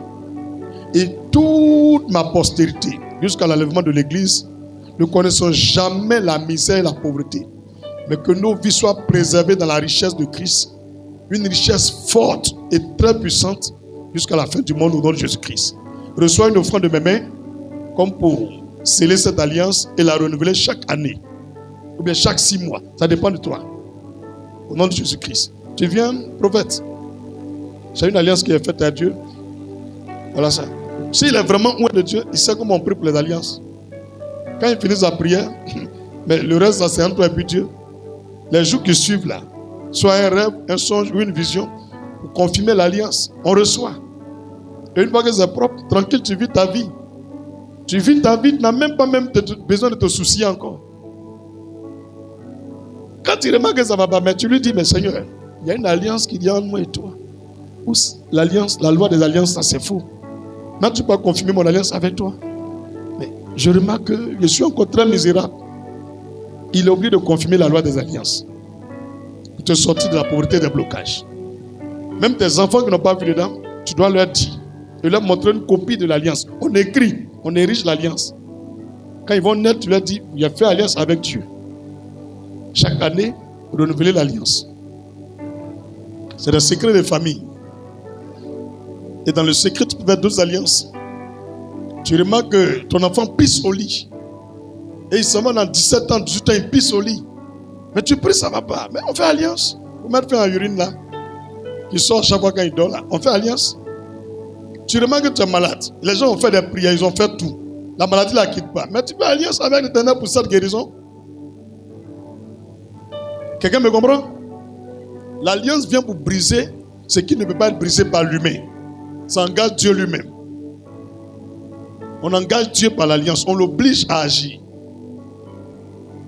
et toute ma postérité, jusqu'à l'enlèvement de l'église, ne connaissons jamais la misère et la pauvreté, mais que nos vies soient préservées dans la richesse de Christ, une richesse forte et très puissante jusqu'à la fin du monde au nom de Jésus-Christ. Reçois une offrande de mes mains comme pour sceller cette alliance et la renouveler chaque année ou bien chaque 6 mois. Ça dépend de toi. Au nom de Jésus-Christ. Tu viens, prophète. C'est une alliance qui est faite à Dieu. Voilà ça. S'il est vraiment loin de Dieu, il sait comment on prie pour les alliances. Quand il finit sa prière, mais le reste, ça c'est entre toi et puis Dieu. Les jours qui suivent là, soit un rêve, un songe ou une vision, pour confirmer l'alliance, on reçoit. Et une fois que c'est propre, tranquille, tu vis ta vie. Tu vis ta vie, tu n'as même pas besoin de te soucier encore. Quand tu remarques que ça ne va pas, mais tu lui dis, mais Seigneur, il y a une alliance qui vient entre moi et toi. L'alliance, la loi des alliances, ça c'est faux. Maintenant, tu peux confirmer mon alliance avec toi. Mais je remarque que je suis encore très misérable. Il est obligé de confirmer la loi des alliances. Pour te sortir de la pauvreté et des blocages. Même tes enfants qui n'ont pas vu dedans, tu dois leur dire. Et leur montrer une copie de l'alliance. On écrit, on érige l'alliance. Quand ils vont naître, tu leur dis, il a fait alliance avec Dieu. Chaque année, renouveler l'alliance. C'est le secret des familles. Et dans le secret, tu peux faire d'autres alliances. Tu remarques que ton enfant pisse au lit. Et il s'en va dans 17 ans, 18 ans, il pisse au lit. Mais tu pries, ça ne va pas. Mais on fait alliance. Vous mettez un urine là. Il sort chaque fois quand il dort là. On fait alliance. Tu remarques que tu es malade. Les gens ont fait des prières, ils ont fait tout. La maladie ne la quitte pas. Mais tu fais alliance avec l'Éternel pour cette guérison. Quelqu'un me comprend? L'alliance vient pour briser ce qui ne peut pas être brisé par l'humain. Ça engage Dieu lui-même. On engage Dieu par l'alliance. On l'oblige à agir.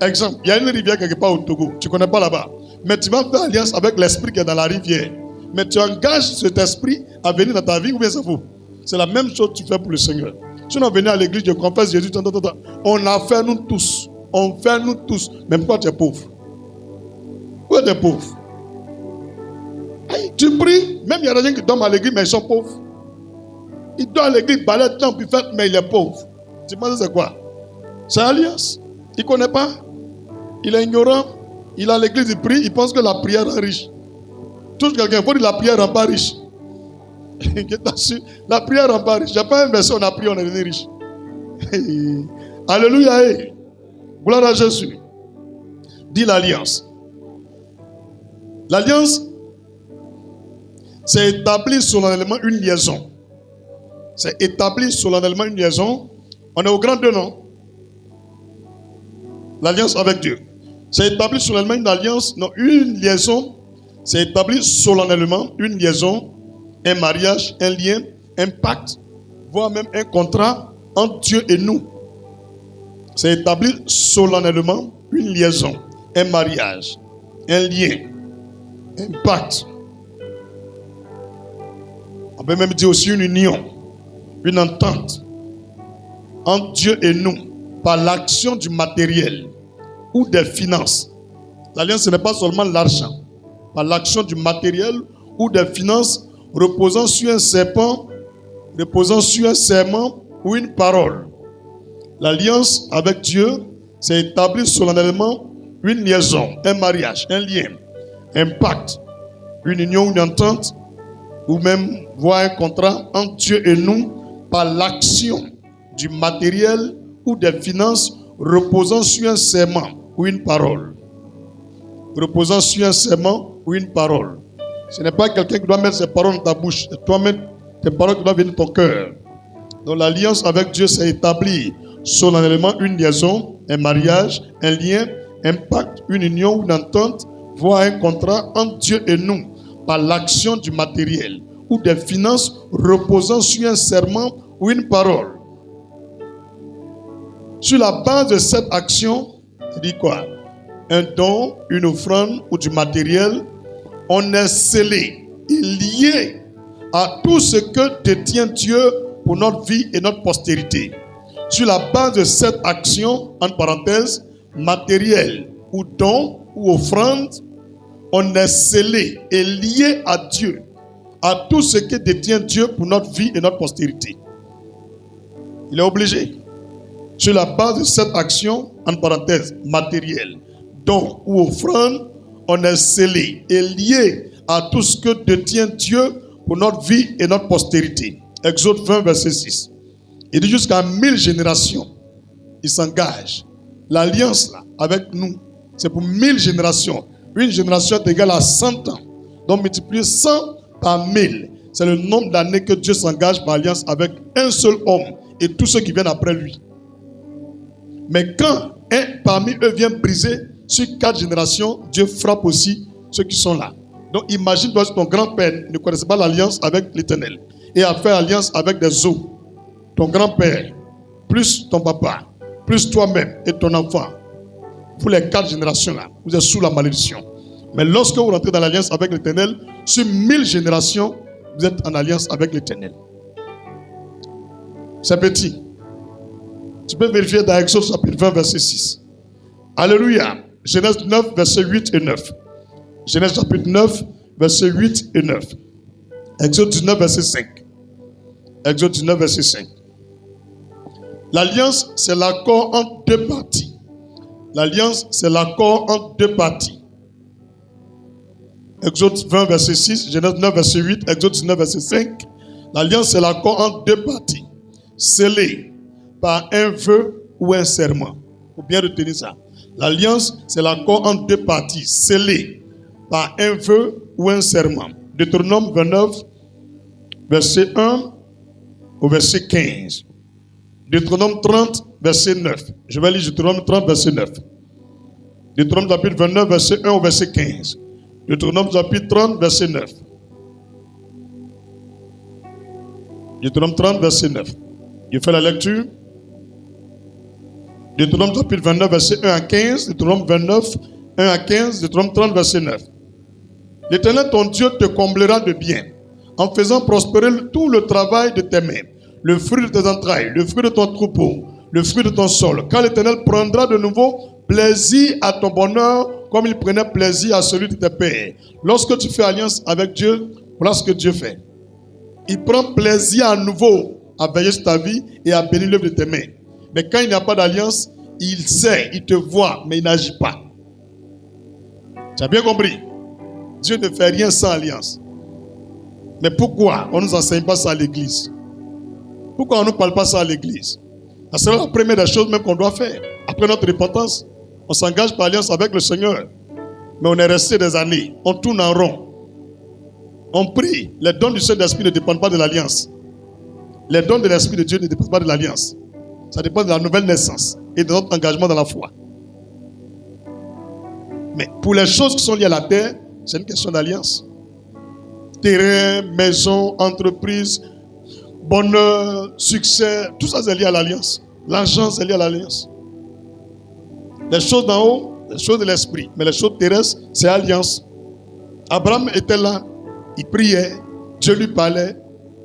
Exemple, il y a une rivière quelque part au Togo. Tu ne connais pas là-bas. Mais tu vas faire alliance avec l'esprit qui est dans la rivière. Mais tu engages cet esprit à venir dans ta vie ou bien ça vaut. C'est la même chose que tu fais pour le Seigneur. Si on venait à l'église, je confesse Jésus, on a fait nous tous. On fait nous tous. Même toi, tu es pauvre. Pourquoi tu es pauvre? Hey, tu pries, même il y a des gens qui dorment à l'église, mais ils sont pauvres. Il dort à l'église, balai temps, puis fait, mais il est pauvre. Tu penses que c'est quoi? C'est alliance. Il ne connaît pas. Il est ignorant. Il est à l'église, il prie, il pense que la prière rend riche. Touche quelqu'un, il faut dire que la prière ne rend pas riche. La prière ne rend pas riche. Il n'y a pas une version, on a prié, on est devenu riche. Alléluia. Hey. Gloire à Jésus. Dis l'alliance. L'alliance, c'est établir solennellement une liaison. C'est établir solennellement une liaison. On est au grand 2, non? L'alliance avec Dieu. C'est établir solennellement une alliance, non, une liaison. C'est établir solennellement une liaison, un mariage, un lien, un pacte, voire même un contrat entre Dieu et nous. C'est établir solennellement une liaison, un mariage, un lien, un pacte. On peut même dire aussi une union, une entente entre Dieu et nous par l'action du matériel ou des finances. L'alliance, ce n'est pas seulement l'argent. Par l'action du matériel ou des finances reposant sur un serpent, reposant sur un serment ou une parole. L'alliance avec Dieu, c'est établir solennellement une liaison, un mariage, un lien, un pacte, une union, une entente, ou même voir un contrat entre Dieu et nous par l'action du matériel ou des finances reposant sur un serment ou une parole. Reposant sur un serment ou une parole. Ce n'est pas quelqu'un qui doit mettre ses paroles dans ta bouche. C'est toi-même, tes paroles qui doivent venir de ton cœur. Donc l'alliance avec Dieu, c'est établir solennellement une liaison, un mariage, un lien, un pacte, une union ou une entente, voire un contrat entre Dieu et nous, par l'action du matériel ou des finances reposant sur un serment ou une parole. Sur la base de cette action, il dit quoi? Un don, une offrande ou du matériel, on est scellé et lié à tout ce que détient Dieu pour notre vie et notre postérité. Sur la base de cette action, entre parenthèses, matériel ou don ou offrande, on est scellé et lié à Dieu, à tout ce que détient Dieu pour notre vie et notre postérité. Il est obligé. Sur la base de cette action, en parenthèse, matérielle, don ou offrande, on est scellé et lié à tout ce que détient Dieu pour notre vie et notre postérité. Exode 20, verset 6. Il dit jusqu'à 1000 générations, il s'engage. L'alliance là, avec nous, c'est pour 1000 générations. Une génération est égale à 100 ans. Donc multiplier 100 par 1000. C'est le nombre d'années que Dieu s'engage par alliance avec un seul homme et tous ceux qui viennent après lui. Mais quand un parmi eux vient briser sur 4 générations, Dieu frappe aussi ceux qui sont là. Donc imagine-toi si ton grand-père ne connaissait pas l'alliance avec l'Éternel et a fait alliance avec des os. Ton grand-père, plus ton papa, plus toi-même et ton enfant. Pour les 4 générations là, vous êtes sous la malédiction. Mais lorsque vous rentrez dans l'alliance avec l'Éternel, sur 1000 générations, vous êtes en alliance avec l'Éternel. C'est petit. Tu peux vérifier dans Exode chapitre 20, verset 6. Alléluia. Genèse 9, verset 8 et 9. Genèse chapitre 9, verset 8 et 9. Exode 19, verset 5. Exode 19, verset 5. L'alliance, c'est l'accord entre deux parties. L'alliance, c'est l'accord entre deux parties. Exode 20, verset 6, Genèse 9, verset 8, Exode 19, verset 5. L'alliance, c'est l'accord entre deux parties, scellé par un vœu ou un serment. Il faut bien retenir ça. L'alliance, c'est l'accord entre deux parties, scellé par un vœu ou un serment. Deutéronome 29, verset 1 au verset 15. Deutéronome 30, verset 9. Je vais lire Deutéronome 30, verset 9. Deutéronome chapitre 29, verset 1 au verset 15. Deutéronome chapitre 30, verset 9. Deutéronome 30, verset 9. Je fais la lecture. Deutéronome chapitre 29, verset 1 à 15. Deutéronome 29, 1 à 15. Deutéronome 30, verset 9. L'Éternel, ton Dieu, te comblera de bien, en faisant prospérer tout le travail de tes mains, le fruit de tes entrailles, le fruit de ton troupeau, le fruit de ton sol. Car l'Éternel prendra de nouveau plaisir à ton bonheur, comme il prenait plaisir à celui de tes pères. Lorsque tu fais alliance avec Dieu, voilà ce que Dieu fait. Il prend plaisir à nouveau à veiller sur ta vie et à bénir l'œuvre de tes mains. Mais quand il n'y a pas d'alliance, il sait, il te voit, mais il n'agit pas. Tu as bien compris? Dieu ne fait rien sans alliance. Mais pourquoi on ne nous enseigne pas ça à l'église? Pourquoi on ne nous parle pas ça à l'église? C'est la première des choses même qu'on doit faire. Après notre repentance, on s'engage par alliance avec le Seigneur. Mais on est resté des années. On tourne en rond. On prie. Les dons du Saint-Esprit ne dépendent pas de l'alliance. Les dons de l'Esprit de Dieu ne dépendent pas de l'alliance. Ça dépend de la nouvelle naissance et de notre engagement dans la foi. Mais pour les choses qui sont liées à la terre, c'est une question d'alliance. Terrain, maison, entreprise, bonheur, succès, tout ça c'est lié à l'alliance. L'argent c'est lié à l'alliance. Les choses d'en haut, les choses de l'esprit. Mais les choses terrestres, c'est alliance. Abraham était là, il priait, Dieu lui parlait,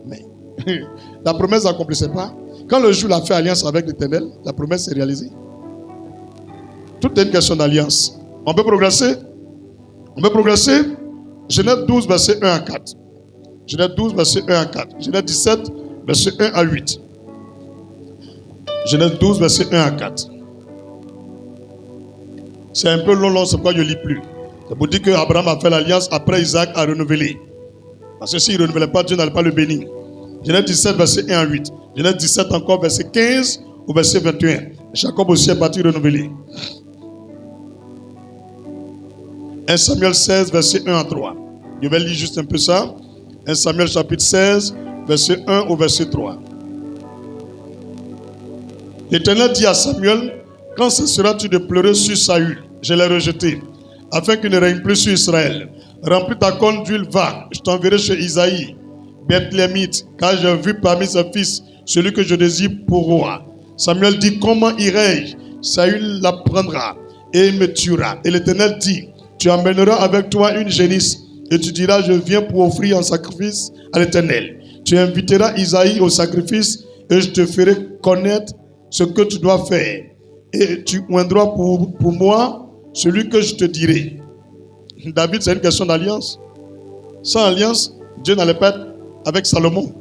mais la promesse n'accomplissait pas. Quand le jour a fait alliance avec l'Éternel, la promesse est réalisée. Tout est une question d'alliance. On peut progresser? On peut progresser? Genèse 12, verset 1 à 4. Genèse 12, verset 1 à 4. Genèse 17, verset 1 à 8. Genèse 12, verset 1 à 4. C'est un peu long, c'est pourquoi je ne lis plus. C'est pour dire qu'Abraham a fait l'alliance, après Isaac a renouvelé. Parce que s'il ne renouvelait pas, Dieu n'allait pas le bénir. Genèse 17, verset 1 à 8. Genèse 17 encore, verset 15 au verset 21. Jacob aussi est parti renouveler. 1 Samuel 16, verset 1 à 3. Je vais lire juste un peu ça. 1 Samuel chapitre 16, verset 1 au verset 3. L'Éternel dit à Samuel: quand cesseras-tu de pleurer sur Saül? Je l'ai rejeté, afin qu'il ne règne plus sur Israël. Remplis ta corne d'huile, va, je t'enverrai chez Isaïe, Bethléemite, car j'ai vu parmi ses fils celui que je désire pour roi. Samuel dit: comment irai-je? Saül l'apprendra et il me tuera. Et l'Éternel dit: tu emmèneras avec toi une génisse et tu diras: je viens pour offrir un sacrifice à l'Éternel. Tu inviteras Isaïe au sacrifice et je te ferai connaître ce que tu dois faire. Et tu oindras pour moi celui que je te dirai. David, c'est une question d'alliance. Sans alliance, Dieu n'allait pas être avec Salomon.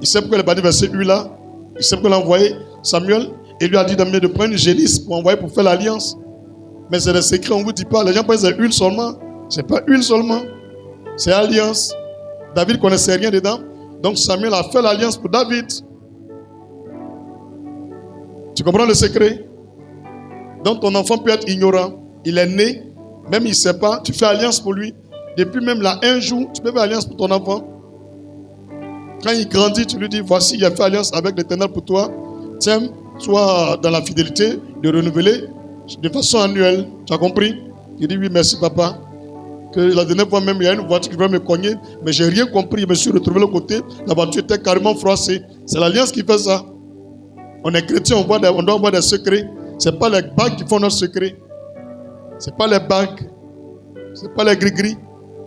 Il sait pourquoi il a pas dit verset 8 là. Il sait qu'on a envoyé Samuel et lui a dit de prendre une génisse pour envoyer pour faire l'alliance. Mais c'est des secrets, on ne vous dit pas. Les gens pensent que c'est une seulement. Ce n'est pas une seulement. C'est alliance. David ne connaissait rien dedans. Donc Samuel a fait l'alliance pour David. Tu comprends le secret? Donc ton enfant peut être ignorant. Il est né, même il ne sait pas. Tu fais alliance pour lui. Depuis même là, un jour, tu peux faire alliance pour ton enfant. Quand il grandit, tu lui dis, voici, il a fait alliance avec l'Éternel pour toi. Tiens, sois dans la fidélité de renouveler de façon annuelle. Tu as compris? Il dit, oui, merci papa. Que la dernière fois même, il y a une voiture qui va me cogner, mais je n'ai rien compris. Je me suis retrouvé de l'autre côté. La voiture était carrément froissée. C'est l'alliance qui fait ça. On est chrétien, on doit avoir des secrets. Ce n'est pas les bagues qui font notre secret. Ce n'est pas les bagues. Ce n'est pas les gris-gris.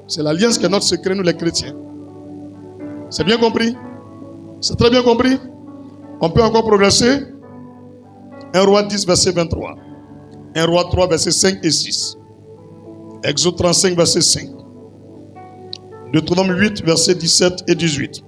C'est l'alliance qui est notre secret, nous les chrétiens. C'est bien compris? C'est très bien compris? On peut encore progresser. 1 Roi 10, verset 23. 1 Roi 3, verset 5 et 6. Exode 35, verset 5. Deutéronome 8, verset 17 et 18.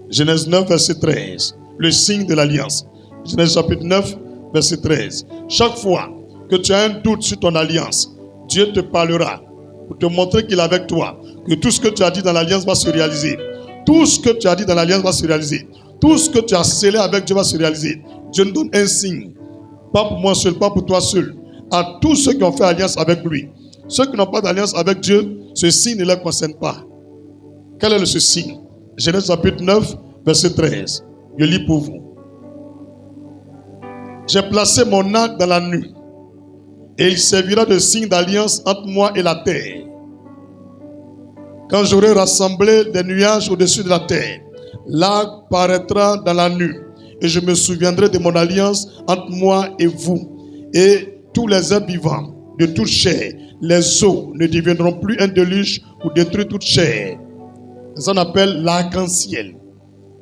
Genèse 9, verset 13. Le signe de l'alliance. Genèse chapitre 9, verset 13. Chaque fois que tu as un doute sur ton alliance, Dieu te parlera pour te montrer qu'il est avec toi. Que tout ce que tu as dit dans l'alliance va se réaliser. Tout ce que tu as dit dans l'alliance va se réaliser. Tout ce que tu as scellé avec Dieu va se réaliser. Dieu nous donne un signe. Pas pour moi seul, pas pour toi seul. À tous ceux qui ont fait alliance avec lui. Ceux qui n'ont pas d'alliance avec Dieu, ce signe ne les concerne pas. Quel est ce signe? Genèse chapitre 9, verset 13. Je lis pour vous. J'ai placé mon arc dans la nuit, et il servira de signe d'alliance entre moi et la terre. Quand j'aurai rassemblé des nuages au-dessus de la terre, l'arc paraîtra dans la nuit, et je me souviendrai de mon alliance entre moi et vous, et tous les êtres vivants de toute chair. Les eaux ne deviendront plus un déluge pour détruire toute chair. Ça on appelle l'arc-en-ciel.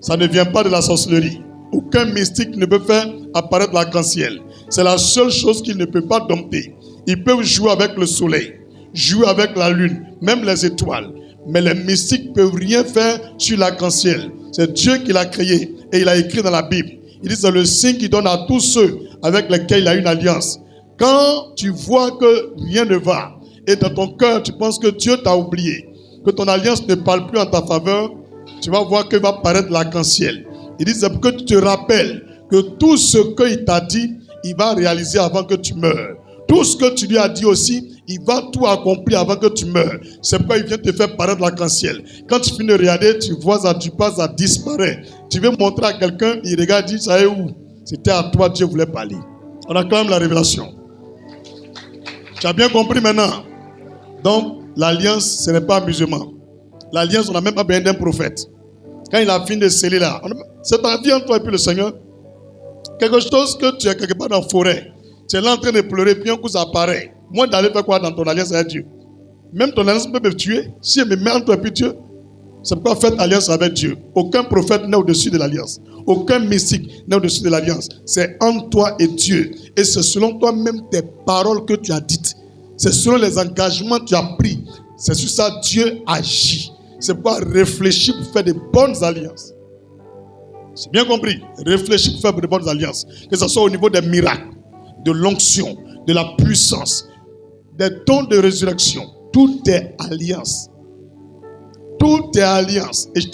Ça ne vient pas de la sorcellerie. Aucun mystique ne peut faire apparaître l'arc-en-ciel. C'est la seule chose qu'il ne peut pas dompter. Ils peuvent jouer avec le soleil, jouer avec la lune, même les étoiles. Mais les mystiques ne peuvent rien faire sur l'arc-en-ciel. C'est Dieu qui l'a créé et il a écrit dans la Bible. Il dit c'est le signe qu'il donne à tous ceux avec lesquels il a une alliance. Quand tu vois que rien ne va et dans ton cœur tu penses que Dieu t'a oublié, que ton alliance ne parle plus en ta faveur, tu vas voir que va paraître l'arc-en-ciel. Il dit c'est pour que tu te rappelles que tout ce qu'il t'a dit, il va réaliser avant que tu meurs. Tout ce que tu lui as dit aussi, il va tout accomplir avant que tu meurs. C'est pourquoi il vient te faire paraître l'arc-en-ciel. Quand tu finis de regarder, tu vois ça, tu passes, ça disparaît. Tu veux montrer à quelqu'un, il regarde, il dit, ça est où? C'était à toi, Dieu voulait parler. On a quand même la révélation. Tu as bien compris maintenant? Donc, l'alliance, ce n'est pas amusement. L'alliance, on n'a même pas besoin d'un prophète. Quand il a fini de sceller là, c'est ta vie entre toi et puis le Seigneur. Quelque chose que tu es quelque part dans la forêt, tu es là en train de pleurer, puis un coup ça apparaît. Moi, d'aller faire quoi dans ton alliance avec Dieu? Même ton alliance peut me tuer. Si elle me met entre toi et puis Dieu, c'est pourquoi faites alliance avec Dieu. Aucun prophète n'est au-dessus de l'alliance. Aucun mystique n'est au-dessus de l'alliance. C'est entre toi et Dieu. Et c'est selon toi-même tes paroles que tu as dites. C'est selon les engagements que tu as pris. C'est sur ça que Dieu agit. C'est pourquoi réfléchir pour faire de bonnes alliances. C'est bien compris. Réfléchir pour faire de bonnes alliances. Que ce soit au niveau des miracles, de l'onction, de la puissance, des dons de résurrection. Tout est alliance. Tout est alliance. Et je